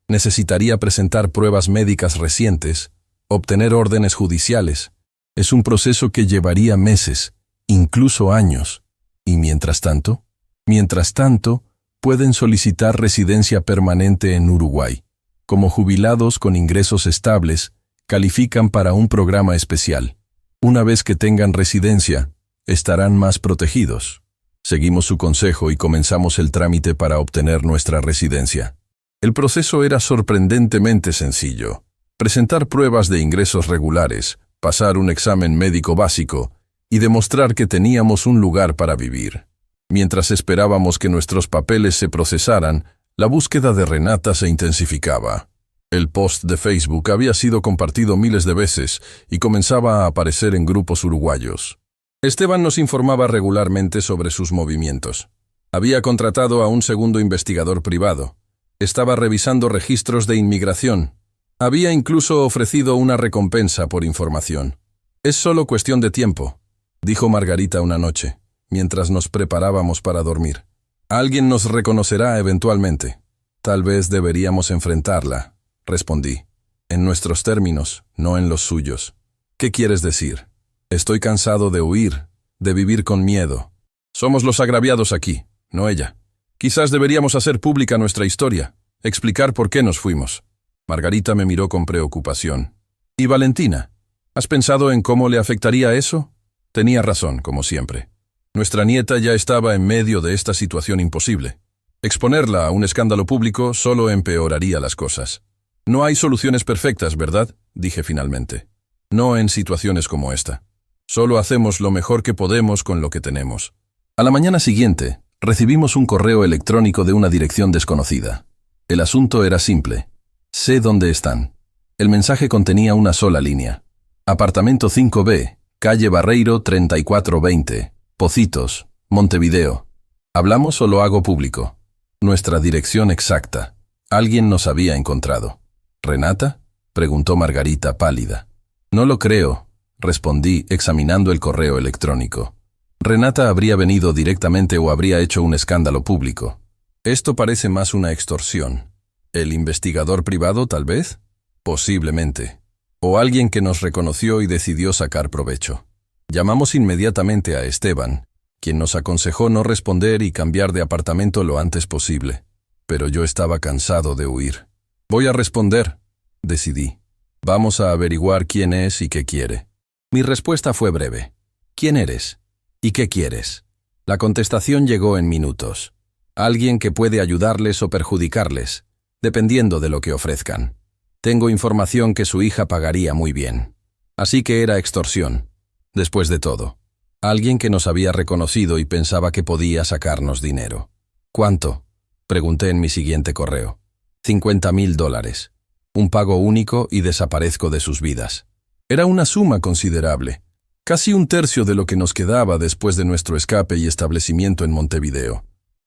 Necesitaría presentar pruebas médicas recientes, obtener órdenes judiciales. Es un proceso que llevaría meses, incluso años. ¿Y mientras tanto? Mientras tanto, pueden solicitar residencia permanente en Uruguay. Como jubilados con ingresos estables, califican para un programa especial. Una vez que tengan residencia, estarán más protegidos. Seguimos su consejo y comenzamos el trámite para obtener nuestra residencia. El proceso era sorprendentemente sencillo. Presentar pruebas de ingresos regulares, pasar un examen médico básico y demostrar que teníamos un lugar para vivir. Mientras esperábamos que nuestros papeles se procesaran, la búsqueda de Renata se intensificaba. El post de Facebook había sido compartido miles de veces y comenzaba a aparecer en grupos uruguayos. Esteban nos informaba regularmente sobre sus movimientos. Había contratado a un segundo investigador privado. Estaba revisando registros de inmigración. Había incluso ofrecido una recompensa por información. Es solo cuestión de tiempo, dijo Margarita una noche, mientras nos preparábamos para dormir. Alguien nos reconocerá eventualmente. Tal vez deberíamos enfrentarla, respondí. En nuestros términos, no en los suyos. ¿Qué quieres decir? Estoy cansado de huir, de vivir con miedo. Somos los agraviados aquí, no ella. Quizás deberíamos hacer pública nuestra historia, explicar por qué nos fuimos. Margarita me miró con preocupación. ¿Y Valentina? ¿Has pensado en cómo le afectaría eso? Tenía razón, como siempre. Nuestra nieta ya estaba en medio de esta situación imposible. Exponerla a un escándalo público solo empeoraría las cosas. No hay soluciones perfectas, ¿verdad?, dije finalmente. No en situaciones como esta. Solo hacemos lo mejor que podemos con lo que tenemos. A la mañana siguiente, recibimos un correo electrónico de una dirección desconocida. El asunto era simple. Sé dónde están. El mensaje contenía una sola línea. Apartamento 5B, calle Barreiro 3420, Pocitos, Montevideo. ¿Hablamos o lo hago público? Nuestra dirección exacta. Alguien nos había encontrado. ¿Renata?, preguntó Margarita pálida. No lo creo, respondí examinando el correo electrónico. Renata habría venido directamente o habría hecho un escándalo público. Esto parece más una extorsión. ¿El investigador privado, tal vez? Posiblemente. O alguien que nos reconoció y decidió sacar provecho. Llamamos inmediatamente a Esteban, quien nos aconsejó no responder y cambiar de apartamento lo antes posible. Pero yo estaba cansado de huir. Voy a responder, decidí. Vamos a averiguar quién es y qué quiere. Mi respuesta fue breve. ¿Quién eres? ¿Y qué quieres? La contestación llegó en minutos. Alguien que puede ayudarles o perjudicarles, dependiendo de lo que ofrezcan. Tengo información que su hija pagaría muy bien. Así que era extorsión. Después de todo, alguien que nos había reconocido y pensaba que podía sacarnos dinero. ¿Cuánto?, pregunté en mi siguiente correo. $50,000. Un pago único y desaparezco de sus vidas. Era una suma considerable, casi un tercio de lo que nos quedaba después de nuestro escape y establecimiento en Montevideo.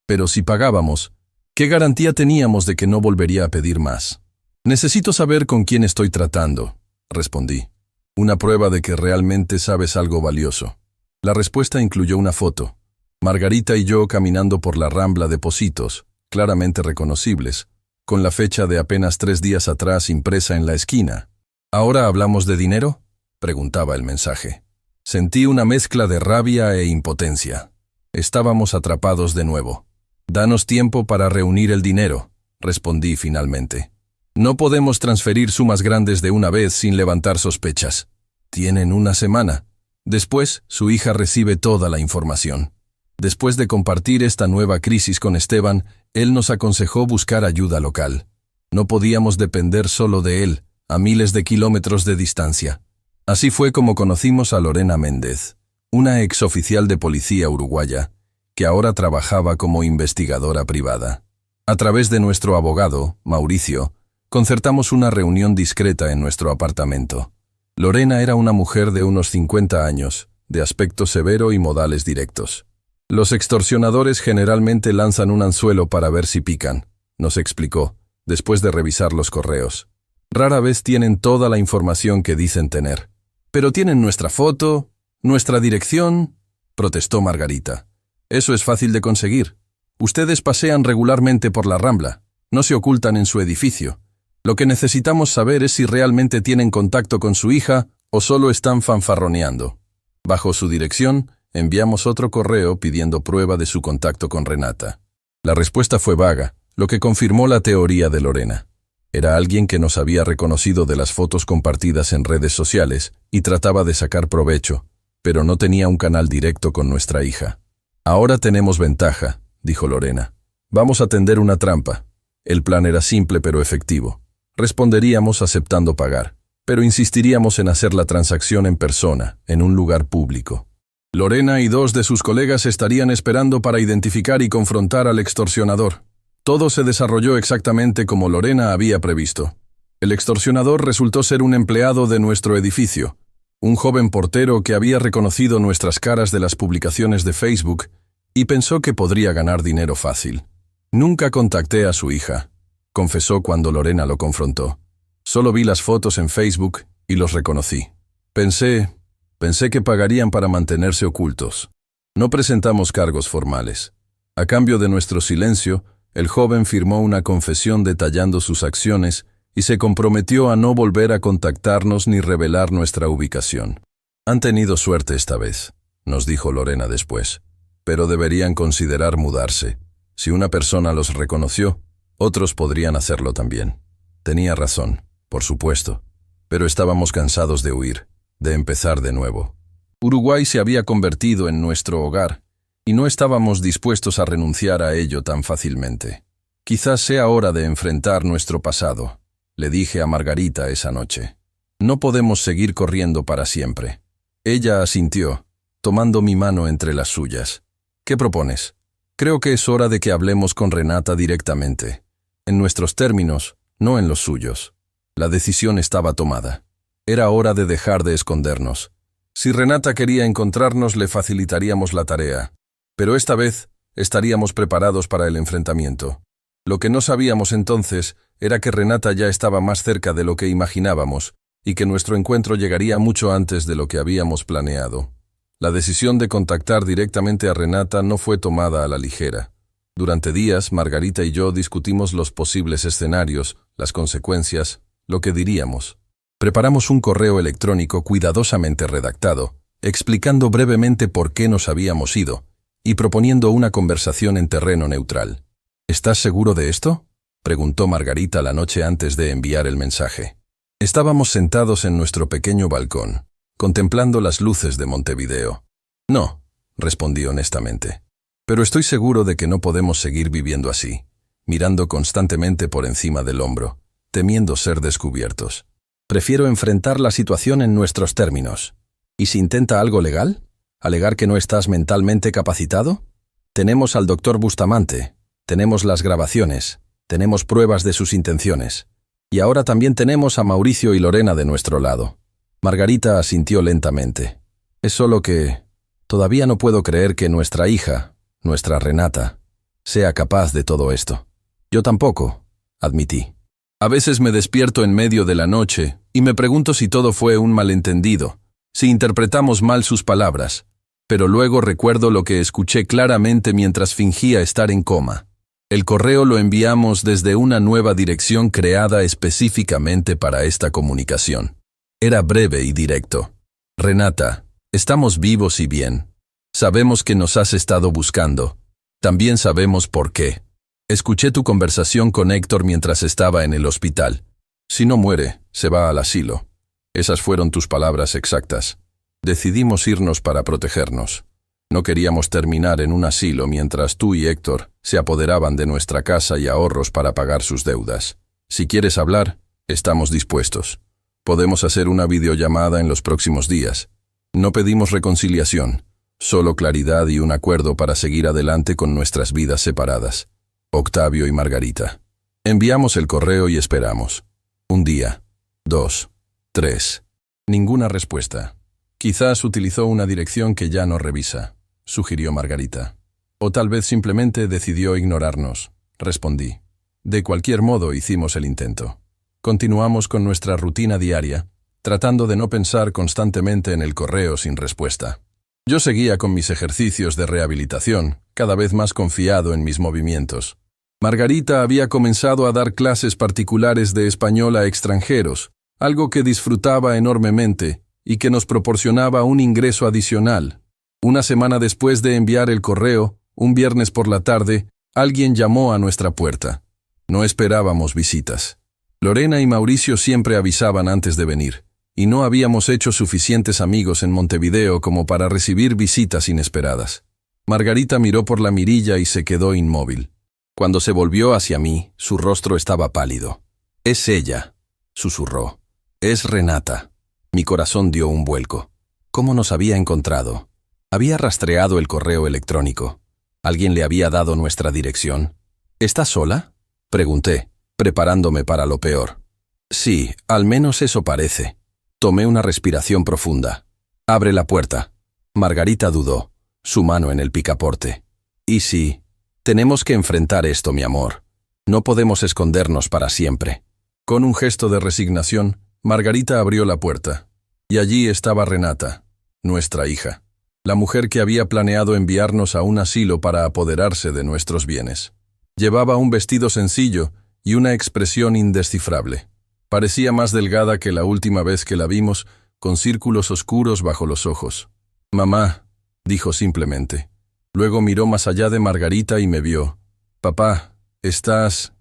Pero si pagábamos, ¿qué garantía teníamos de que no volvería a pedir más? Necesito saber con quién estoy tratando, respondí. Una prueba de que realmente sabes algo valioso. La respuesta incluyó una foto. Margarita y yo caminando por la Rambla de Pocitos, claramente reconocibles, con la fecha de apenas 3 días atrás impresa en la esquina. ¿Ahora hablamos de dinero?, preguntaba el mensaje. Sentí una mezcla de rabia e impotencia. Estábamos atrapados de nuevo. «Danos tiempo para reunir el dinero», respondí finalmente. «No podemos transferir sumas grandes de una vez sin levantar sospechas. Tienen una semana. Después, su hija recibe toda la información». Después de compartir esta nueva crisis con Esteban, él nos aconsejó buscar ayuda local. No podíamos depender solo de él, a miles de kilómetros de distancia. Así fue como conocimos a Lorena Méndez, una exoficial de policía uruguaya, que ahora trabajaba como investigadora privada. A través de nuestro abogado, Mauricio, concertamos una reunión discreta en nuestro apartamento. Lorena era una mujer de unos 50 años, de aspecto severo y modales directos. Los extorsionadores generalmente lanzan un anzuelo para ver si pican, nos explicó, después de revisar los correos. Rara vez tienen toda la información que dicen tener. «Pero tienen nuestra foto, nuestra dirección», protestó Margarita. «Eso es fácil de conseguir. Ustedes pasean regularmente por la Rambla, no se ocultan en su edificio. Lo que necesitamos saber es si realmente tienen contacto con su hija o solo están fanfarroneando». Bajo su dirección, enviamos otro correo pidiendo prueba de su contacto con Renata. La respuesta fue vaga, lo que confirmó la teoría de Lorena. Era alguien que nos había reconocido de las fotos compartidas en redes sociales y trataba de sacar provecho, pero no tenía un canal directo con nuestra hija. «Ahora tenemos ventaja», dijo Lorena. «Vamos a tender una trampa». El plan era simple pero efectivo. Responderíamos aceptando pagar, pero insistiríamos en hacer la transacción en persona, en un lugar público. Lorena y 2 de sus colegas estarían esperando para identificar y confrontar al extorsionador. Todo se desarrolló exactamente como Lorena había previsto. El extorsionador resultó ser un empleado de nuestro edificio, un joven portero que había reconocido nuestras caras de las publicaciones de Facebook y pensó que podría ganar dinero fácil. «Nunca contacté a su hija», confesó cuando Lorena lo confrontó. «Solo vi las fotos en Facebook y los reconocí. Pensé que pagarían para mantenerse ocultos. No presentamos cargos formales. A cambio de nuestro silencio, el joven firmó una confesión detallando sus acciones y se comprometió a no volver a contactarnos ni revelar nuestra ubicación. Han tenido suerte esta vez», nos dijo Lorena después, «pero deberían considerar mudarse. Si una persona los reconoció, otros podrían hacerlo también». Tenía razón, por supuesto, pero estábamos cansados de huir, de empezar de nuevo. Uruguay se había convertido en nuestro hogar, y no estábamos dispuestos a renunciar a ello tan fácilmente. «Quizás sea hora de enfrentar nuestro pasado», le dije a Margarita esa noche. No podemos seguir corriendo para siempre. Ella asintió, tomando mi mano entre las suyas. ¿Qué propones? Creo que es hora de que hablemos con Renata directamente. En nuestros términos, no en los suyos. La decisión estaba tomada. Era hora de dejar de escondernos. Si Renata quería encontrarnos, le facilitaríamos la tarea. Pero esta vez estaríamos preparados para el enfrentamiento. Lo que no sabíamos entonces era que Renata ya estaba más cerca de lo que imaginábamos y que nuestro encuentro llegaría mucho antes de lo que habíamos planeado. La decisión de contactar directamente a Renata no fue tomada a la ligera. Durante días, Margarita y yo discutimos los posibles escenarios, las consecuencias, lo que diríamos. Preparamos un correo electrónico cuidadosamente redactado, explicando brevemente por qué nos habíamos ido y proponiendo una conversación en terreno neutral. ¿Estás seguro de esto?, preguntó Margarita la noche antes de enviar el mensaje. Estábamos sentados en nuestro pequeño balcón, contemplando las luces de Montevideo. No, respondí honestamente. Pero estoy seguro de que no podemos seguir viviendo así, mirando constantemente por encima del hombro, temiendo ser descubiertos. Prefiero enfrentar la situación en nuestros términos. ¿Y si intenta algo legal? ¿Alegar que no estás mentalmente capacitado? Tenemos al doctor Bustamante, tenemos las grabaciones, tenemos pruebas de sus intenciones. Y ahora también tenemos a Mauricio y Lorena de nuestro lado. Margarita asintió lentamente. Es solo que todavía no puedo creer que nuestra hija, nuestra Renata, sea capaz de todo esto. Yo tampoco, admití. A veces me despierto en medio de la noche y me pregunto si todo fue un malentendido, si interpretamos mal sus palabras, pero luego recuerdo lo que escuché claramente mientras fingía estar en coma. El correo lo enviamos desde una nueva dirección creada específicamente para esta comunicación. Era breve y directo. Renata, estamos vivos y bien. Sabemos que nos has estado buscando. También sabemos por qué. Escuché tu conversación con Héctor mientras estaba en el hospital. Si no muere, se va al asilo. Esas fueron tus palabras exactas. Decidimos irnos para protegernos. No queríamos terminar en un asilo mientras tú y Héctor se apoderaban de nuestra casa y ahorros para pagar sus deudas. Si quieres hablar, estamos dispuestos. Podemos hacer una videollamada en los próximos días. No pedimos reconciliación, solo claridad y un acuerdo para seguir adelante con nuestras vidas separadas. Octavio y Margarita. Enviamos el correo y esperamos. Un día, 2, 3. Ninguna respuesta. Quizás utilizó una dirección que ya no revisa, sugirió Margarita. O tal vez simplemente decidió ignorarnos, respondí. De cualquier modo hicimos el intento. Continuamos con nuestra rutina diaria, tratando de no pensar constantemente en el correo sin respuesta. Yo seguía con mis ejercicios de rehabilitación, cada vez más confiado en mis movimientos. Margarita había comenzado a dar clases particulares de español a extranjeros, algo que disfrutaba enormemente y que nos proporcionaba un ingreso adicional. Una semana después de enviar el correo, un viernes por la tarde, alguien llamó a nuestra puerta. No esperábamos visitas. Lorena y Mauricio siempre avisaban antes de venir, y no habíamos hecho suficientes amigos en Montevideo como para recibir visitas inesperadas. Margarita miró por la mirilla y se quedó inmóvil. Cuando se volvió hacia mí, su rostro estaba pálido. «Es ella», susurró. «Es Renata». Mi corazón dio un vuelco. ¿Cómo nos había encontrado? Había rastreado el correo electrónico. ¿Alguien le había dado nuestra dirección? ¿Estás sola?, pregunté, preparándome para lo peor. Sí, al menos eso parece. Tomé una respiración profunda. «Abre la puerta». Margarita dudó, su mano en el picaporte. «¿Y si? Tenemos que enfrentar esto, mi amor. No podemos escondernos para siempre». Con un gesto de resignación, Margarita abrió la puerta. Y allí estaba Renata, nuestra hija, la mujer que había planeado enviarnos a un asilo para apoderarse de nuestros bienes. Llevaba un vestido sencillo y una expresión indescifrable. Parecía más delgada que la última vez que la vimos, con círculos oscuros bajo los ojos. «Mamá», dijo simplemente. Luego miró más allá de Margarita y me vio. «Papá, estás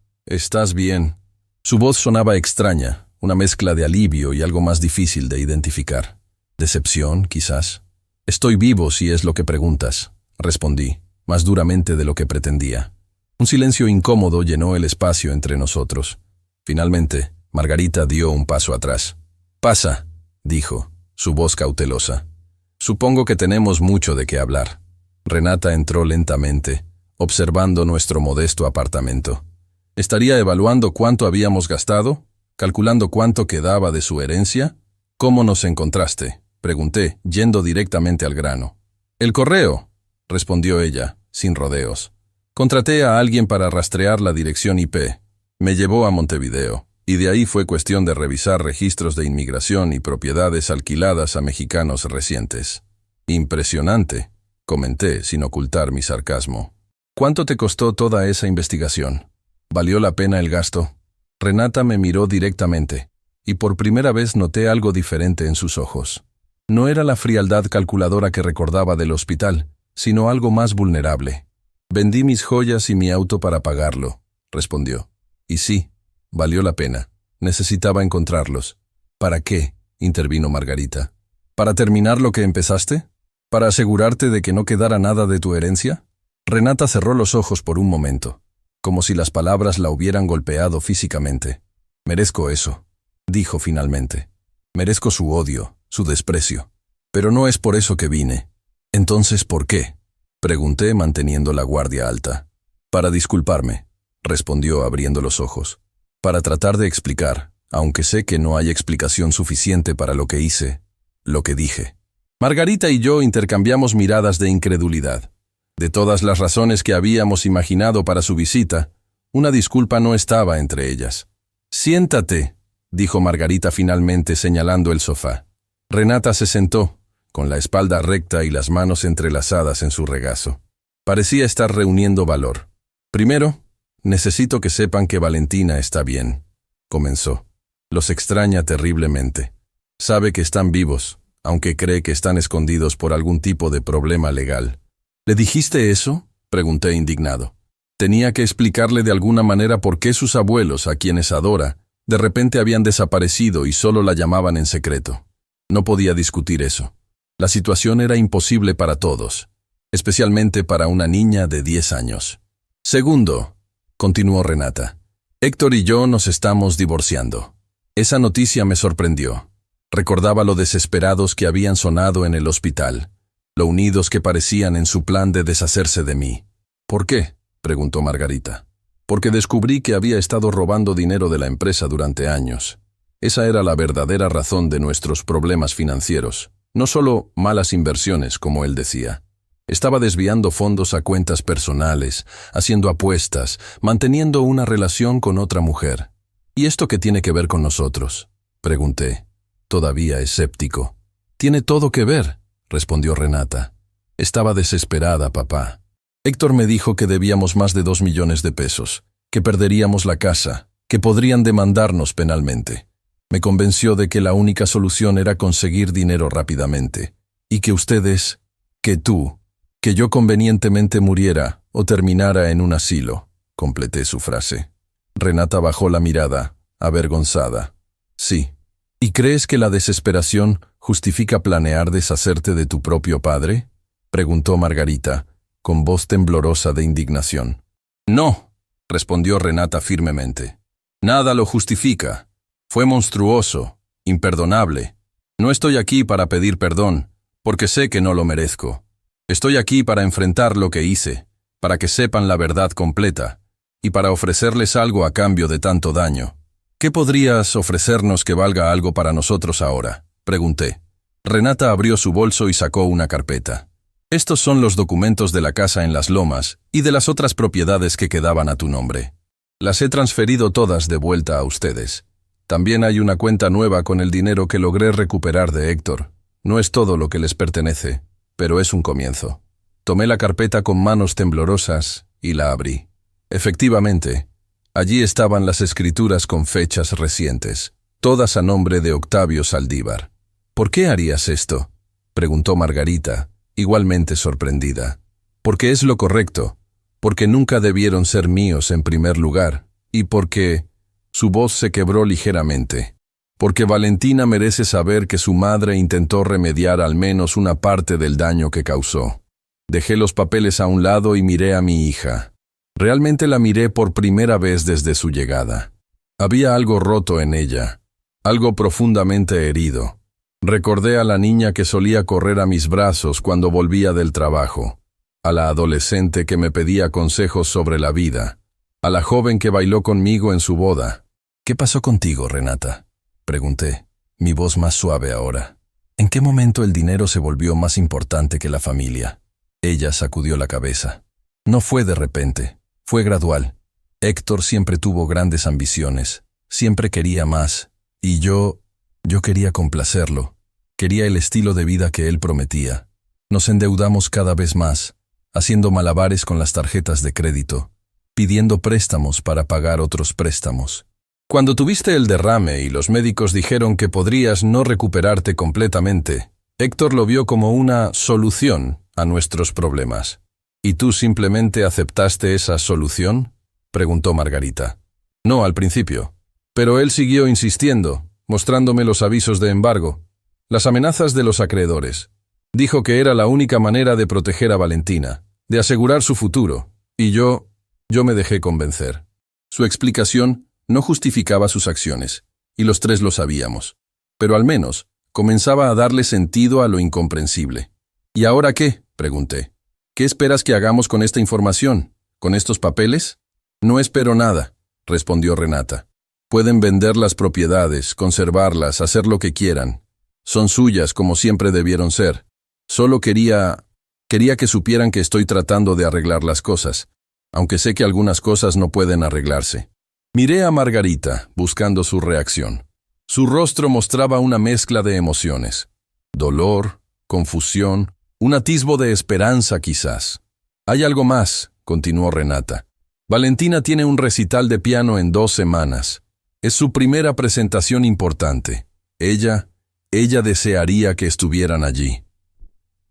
bien». Su voz sonaba extraña, una mezcla de alivio y algo más difícil de identificar. «¿Decepción, quizás?» «Estoy vivo, si es lo que preguntas», respondí, más duramente de lo que pretendía. Un silencio incómodo llenó el espacio entre nosotros. Finalmente, Margarita dio un paso atrás. Pasa, dijo, su voz cautelosa. Supongo que tenemos mucho de qué hablar. Renata entró lentamente, observando nuestro modesto apartamento. ¿Estaría evaluando cuánto habíamos gastado? ¿Calculando cuánto quedaba de su herencia? ¿Cómo nos encontraste?, pregunté, yendo directamente al grano. El correo, respondió ella, sin rodeos. Contraté a alguien para rastrear la dirección IP. Me llevó a Montevideo, y de ahí fue cuestión de revisar registros de inmigración y propiedades alquiladas a mexicanos recientes. Impresionante, comenté, sin ocultar mi sarcasmo. ¿Cuánto te costó toda esa investigación? ¿Valió la pena el gasto? Renata me miró directamente, y por primera vez noté algo diferente en sus ojos. No era la frialdad calculadora que recordaba del hospital, sino algo más vulnerable. Vendí mis joyas y mi auto para pagarlo, respondió. Y sí, valió la pena. Necesitaba encontrarlos. ¿Para qué?, intervino Margarita. ¿Para terminar lo que empezaste? ¿Para asegurarte de que no quedara nada de tu herencia? Renata cerró los ojos por un momento, como si las palabras la hubieran golpeado físicamente. Merezco eso, dijo finalmente. Merezco su odio, su desprecio. Pero no es por eso que vine. Entonces, ¿por qué?, pregunté manteniendo la guardia alta. Para disculparme, respondió abriendo los ojos. Para tratar de explicar, aunque sé que no hay explicación suficiente para lo que hice, lo que dije. Margarita y yo intercambiamos miradas de incredulidad. De todas las razones que habíamos imaginado para su visita, una disculpa no estaba entre ellas. Siéntate, dijo Margarita finalmente señalando el sofá. Renata se sentó, con la espalda recta y las manos entrelazadas en su regazo. Parecía estar reuniendo valor. Primero, necesito que sepan que Valentina está bien, comenzó. Los extraña terriblemente. Sabe que están vivos, aunque cree que están escondidos por algún tipo de problema legal. ¿Le dijiste eso?, pregunté indignado. Tenía que explicarle de alguna manera por qué sus abuelos, a quienes adora, de repente habían desaparecido y solo la llamaban en secreto. No podía discutir eso. La situación era imposible para todos, especialmente para una niña de 10 años. Segundo, continuó Renata, Héctor y yo nos estamos divorciando. Esa noticia me sorprendió. Recordaba lo desesperados que habían sonado en el hospital, lo unidos que parecían en su plan de deshacerse de mí. ¿Por qué?, preguntó Margarita. Porque descubrí que había estado robando dinero de la empresa durante años. Esa era la verdadera razón de nuestros problemas financieros. No solo malas inversiones, como él decía. Estaba desviando fondos a cuentas personales, haciendo apuestas, manteniendo una relación con otra mujer. ¿Y esto qué tiene que ver con nosotros?, pregunté, todavía escéptico. Tiene todo que ver, respondió Renata. Estaba desesperada, papá. Héctor me dijo que debíamos más de 2 millones de pesos, que perderíamos la casa, que podrían demandarnos penalmente. Me convenció de que la única solución era conseguir dinero rápidamente, y que ustedes, que tú, que yo convenientemente muriera o terminara en un asilo, completé su frase. Renata bajó la mirada, avergonzada. Sí. ¿Y crees que la desesperación justifica planear deshacerte de tu propio padre?, preguntó Margarita, con voz temblorosa de indignación. No, respondió Renata firmemente. Nada lo justifica. Fue monstruoso, imperdonable. No estoy aquí para pedir perdón, porque sé que no lo merezco. Estoy aquí para enfrentar lo que hice, para que sepan la verdad completa, y para ofrecerles algo a cambio de tanto daño. ¿Qué podrías ofrecernos que valga algo para nosotros ahora?, pregunté. Renata abrió su bolso y sacó una carpeta. Estos son los documentos de la casa en Las Lomas y de las otras propiedades que quedaban a tu nombre. Las he transferido todas de vuelta a ustedes. También hay una cuenta nueva con el dinero que logré recuperar de Héctor. No es todo lo que les pertenece, pero es un comienzo. Tomé la carpeta con manos temblorosas y la abrí. Efectivamente, allí estaban las escrituras con fechas recientes, todas a nombre de Octavio Saldívar. ¿Por qué harías esto?, preguntó Margarita, igualmente sorprendida. Porque es lo correcto, porque nunca debieron ser míos en primer lugar, y porque... Su voz se quebró ligeramente. Porque Valentina merece saber que su madre intentó remediar al menos una parte del daño que causó. Dejé los papeles a un lado y miré a mi hija. Realmente la miré por primera vez desde su llegada. Había algo roto en ella. algo profundamente herido. Recordé a la niña que solía correr a mis brazos cuando volvía del trabajo, a la adolescente que me pedía consejos sobre la vida, a la joven que bailó conmigo en su boda. ¿Qué pasó contigo, Renata?, pregunté, mi voz más suave ahora. ¿En qué momento el dinero se volvió más importante que la familia? Ella sacudió la cabeza. No fue de repente, fue gradual. Héctor siempre tuvo grandes ambiciones, siempre quería más, y yo quería complacerlo. Quería el estilo de vida que él prometía. Nos endeudamos cada vez más, haciendo malabares con las tarjetas de crédito, pidiendo préstamos para pagar otros préstamos. Cuando tuviste el derrame y los médicos dijeron que podrías no recuperarte completamente, Héctor lo vio como una solución a nuestros problemas. ¿Y tú simplemente aceptaste esa solución?, preguntó Margarita. No, al principio. Pero él siguió insistiendo, mostrándome los avisos de embargo, las amenazas de los acreedores. Dijo que era la única manera de proteger a Valentina, de asegurar su futuro, y yo me dejé convencer. Su explicación no justificaba sus acciones, y los tres lo sabíamos. Pero al menos comenzaba a darle sentido a lo incomprensible. ¿Y ahora qué?, pregunté. ¿Qué esperas que hagamos con esta información? ¿Con estos papeles? No espero nada, respondió Renata. Pueden vender las propiedades, conservarlas, hacer lo que quieran. Son suyas como siempre debieron ser. Solo quería que supieran que estoy tratando de arreglar las cosas, aunque sé que algunas cosas no pueden arreglarse. Miré a Margarita, buscando su reacción. Su rostro mostraba una mezcla de emociones. Dolor, confusión, un atisbo de esperanza quizás. Hay algo más, continuó Renata. Valentina tiene un recital de piano en 2 semanas. Es su primera presentación importante. Ella desearía que estuvieran allí.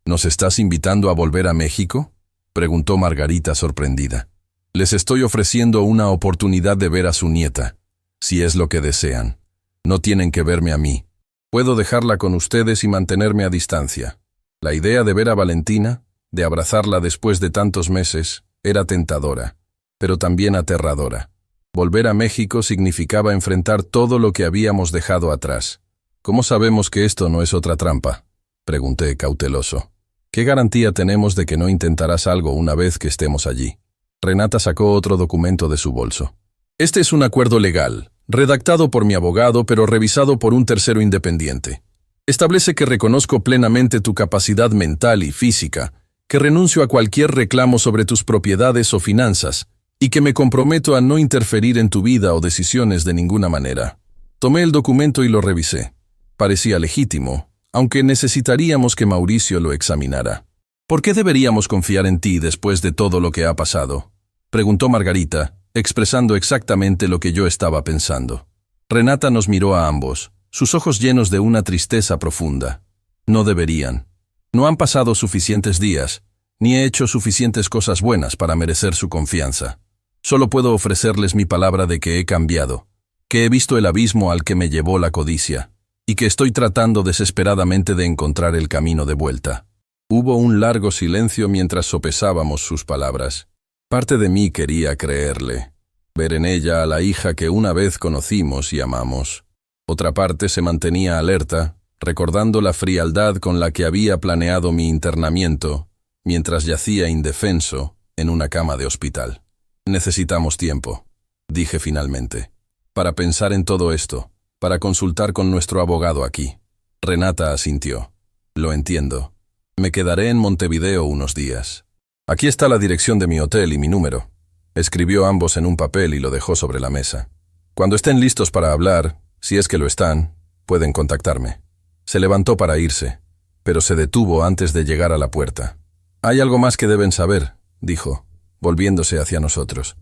¿Nos estás invitando a volver a México?, preguntó Margarita sorprendida. Les estoy ofreciendo una oportunidad de ver a su nieta, si es lo que desean. No tienen que verme a mí. Puedo dejarla con ustedes y mantenerme a distancia. La idea de ver a Valentina, de abrazarla después de tantos meses, era tentadora, pero también aterradora. Volver a México significaba enfrentar todo lo que habíamos dejado atrás. ¿Cómo sabemos que esto no es otra trampa?, pregunté cauteloso. ¿Qué garantía tenemos de que no intentarás algo una vez que estemos allí? Renata sacó otro documento de su bolso. Este es un acuerdo legal, redactado por mi abogado pero revisado por un tercero independiente. Establece que reconozco plenamente tu capacidad mental y física, que renuncio a cualquier reclamo sobre tus propiedades o finanzas, y que me comprometo a no interferir en tu vida o decisiones de ninguna manera. Tomé el documento y lo revisé. Parecía legítimo, aunque necesitaríamos que Mauricio lo examinara. ¿Por qué deberíamos confiar en ti después de todo lo que ha pasado?, preguntó Margarita, expresando exactamente lo que yo estaba pensando. Renata nos miró a ambos, sus ojos llenos de una tristeza profunda. No deberían. No han pasado suficientes días, ni he hecho suficientes cosas buenas para merecer su confianza. Solo puedo ofrecerles mi palabra de que he cambiado, que he visto el abismo al que me llevó la codicia, y que estoy tratando desesperadamente de encontrar el camino de vuelta. Hubo un largo silencio mientras sopesábamos sus palabras. Parte de mí quería creerle, ver en ella a la hija que una vez conocimos y amamos. Otra parte se mantenía alerta, recordando la frialdad con la que había planeado mi internamiento, mientras yacía indefenso en una cama de hospital. Necesitamos tiempo, dije finalmente, para pensar en todo esto, para consultar con nuestro abogado aquí. Renata asintió. Lo entiendo. Me quedaré en Montevideo unos días. Aquí está la dirección de mi hotel y mi número. Escribió ambos en un papel y lo dejó sobre la mesa. Cuando estén listos para hablar, si es que lo están, pueden contactarme. Se levantó para irse, pero se detuvo antes de llegar a la puerta. Hay algo más que deben saber, dijo, volviéndose hacia nosotros.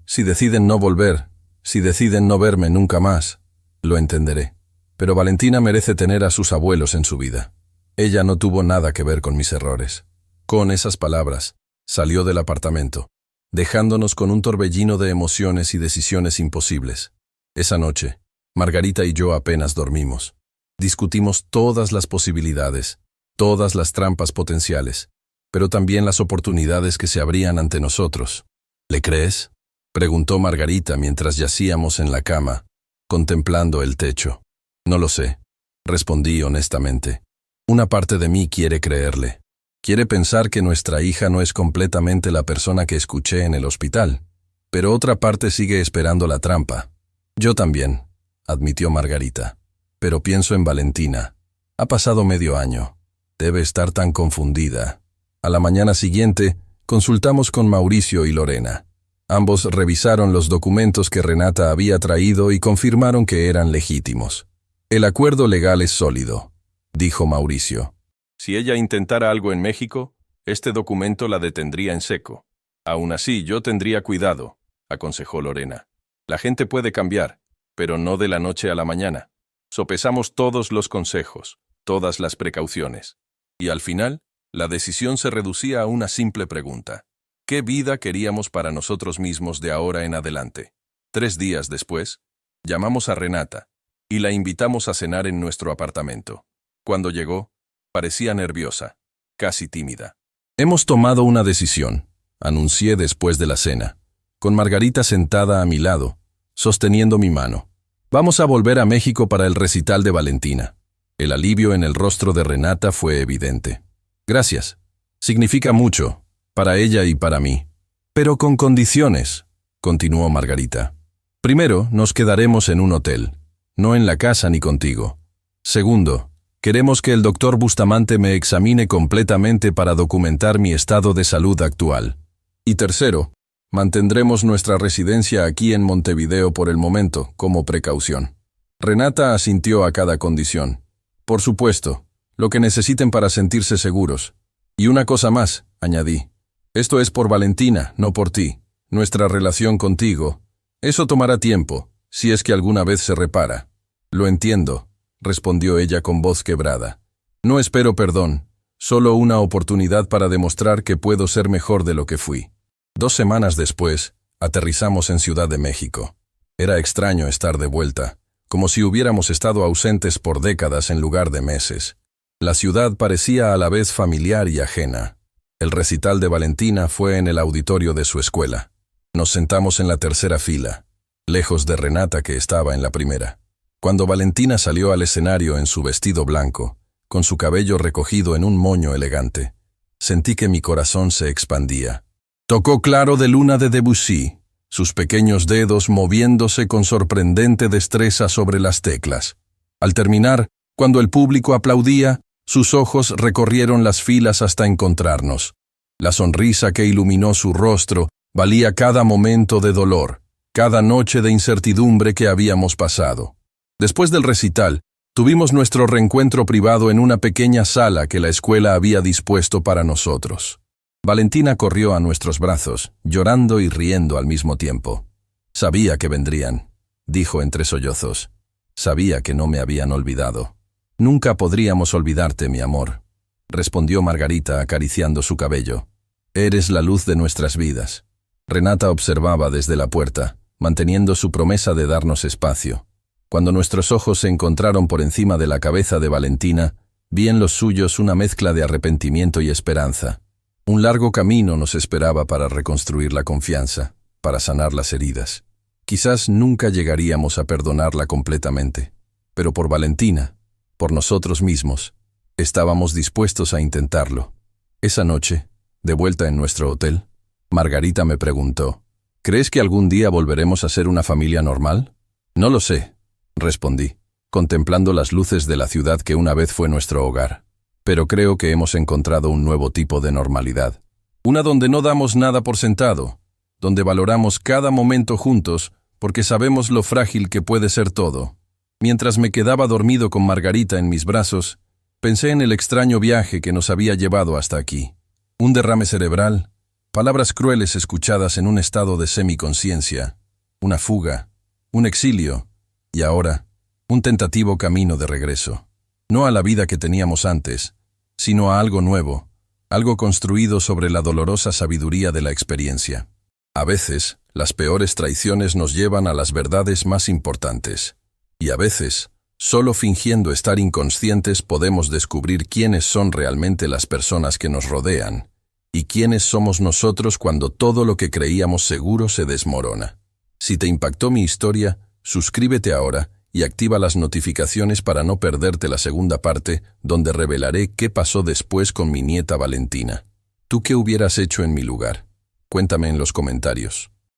Si deciden no volver, si deciden no verme nunca más, lo entenderé. Pero Valentina merece tener a sus abuelos en su vida. Ella no tuvo nada que ver con mis errores. Con esas palabras, salió del apartamento, dejándonos con un torbellino de emociones y decisiones imposibles. Esa noche, Margarita y yo apenas dormimos. Discutimos todas las posibilidades, todas las trampas potenciales, pero también las oportunidades que se abrían ante nosotros. ¿Le crees?, preguntó Margarita mientras yacíamos en la cama, contemplando el techo. No lo sé, respondí honestamente. Una parte de mí quiere creerle. Quiere pensar que nuestra hija no es completamente la persona que escuché en el hospital, pero otra parte sigue esperando la trampa. Yo también, admitió Margarita. Pero pienso en Valentina. Ha pasado medio año. Debe estar tan confundida. A la mañana siguiente, consultamos con Mauricio y Lorena. Ambos revisaron los documentos que Renata había traído y confirmaron que eran legítimos. El acuerdo legal es sólido, dijo Mauricio. Si ella intentara algo en México, este documento la detendría en seco. Aún así, yo tendría cuidado, aconsejó Lorena. La gente puede cambiar, pero no de la noche a la mañana. Sopesamos todos los consejos, todas las precauciones. Y al final, la decisión se reducía a una simple pregunta. ¿Qué vida queríamos para nosotros mismos de ahora en adelante? 3 días después, llamamos a Renata y la invitamos a cenar en nuestro apartamento. Cuando llegó, parecía nerviosa, casi tímida. Hemos tomado una decisión, anuncié después de la cena, con Margarita sentada a mi lado, sosteniendo mi mano. Vamos a volver a México para el recital de Valentina. El alivio en el rostro de Renata fue evidente. Gracias. Significa mucho, para ella y para mí. Pero con condiciones, continuó Margarita. Primero, nos quedaremos en un hotel, no en la casa ni contigo. Segundo, queremos que el doctor Bustamante me examine completamente para documentar mi estado de salud actual. Y tercero, mantendremos nuestra residencia aquí en Montevideo por el momento, como precaución. Renata asintió a cada condición. Por supuesto, lo que necesiten para sentirse seguros. Y una cosa más, añadí. Esto es por Valentina, no por ti. Nuestra relación contigo. Eso tomará tiempo, si es que alguna vez se repara. Lo entiendo, respondió ella con voz quebrada. No espero perdón, solo una oportunidad para demostrar que puedo ser mejor de lo que fui. 2 semanas después, aterrizamos en Ciudad de México. Era extraño estar de vuelta, como si hubiéramos estado ausentes por décadas en lugar de meses. La ciudad parecía a la vez familiar y ajena. El recital de Valentina fue en el auditorio de su escuela. Nos sentamos en la tercera fila, lejos de Renata que estaba en la primera. Cuando Valentina salió al escenario en su vestido blanco, con su cabello recogido en un moño elegante, sentí que mi corazón se expandía. Tocó Claro de Luna de Debussy, sus pequeños dedos moviéndose con sorprendente destreza sobre las teclas. Al terminar, cuando el público aplaudía, sus ojos recorrieron las filas hasta encontrarnos. La sonrisa que iluminó su rostro valía cada momento de dolor, cada noche de incertidumbre que habíamos pasado. Después del recital, tuvimos nuestro reencuentro privado en una pequeña sala que la escuela había dispuesto para nosotros. Valentina corrió a nuestros brazos, llorando y riendo al mismo tiempo. Sabía que vendrían, dijo entre sollozos. Sabía que no me habían olvidado. Nunca podríamos olvidarte, mi amor, respondió Margarita acariciando su cabello. Eres la luz de nuestras vidas. Renata observaba desde la puerta, manteniendo su promesa de darnos espacio. Cuando nuestros ojos se encontraron por encima de la cabeza de Valentina, vi en los suyos una mezcla de arrepentimiento y esperanza. Un largo camino nos esperaba para reconstruir la confianza, para sanar las heridas. Quizás nunca llegaríamos a perdonarla completamente, pero por Valentina, por nosotros mismos, estábamos dispuestos a intentarlo. Esa noche, de vuelta en nuestro hotel, Margarita me preguntó, ¿crees que algún día volveremos a ser una familia normal? No lo sé, respondí, contemplando las luces de la ciudad que una vez fue nuestro hogar. Pero creo que hemos encontrado un nuevo tipo de normalidad. Una donde no damos nada por sentado, donde valoramos cada momento juntos porque sabemos lo frágil que puede ser todo. Mientras me quedaba dormido con Margarita en mis brazos, pensé en el extraño viaje que nos había llevado hasta aquí. Un derrame cerebral, palabras crueles escuchadas en un estado de semiconciencia, una fuga, un exilio, y ahora, un tentativo camino de regreso. No a la vida que teníamos antes, sino a algo nuevo, algo construido sobre la dolorosa sabiduría de la experiencia. A veces, las peores traiciones nos llevan a las verdades más importantes. Y a veces, solo fingiendo estar inconscientes podemos descubrir quiénes son realmente las personas que nos rodean, y quiénes somos nosotros cuando todo lo que creíamos seguro se desmorona. Si te impactó mi historia, Suscríbete ahora y activa las notificaciones para no perderte la segunda parte, donde revelaré qué pasó después con mi nieta Valentina. ¿Tú qué hubieras hecho en mi lugar? Cuéntame en los comentarios.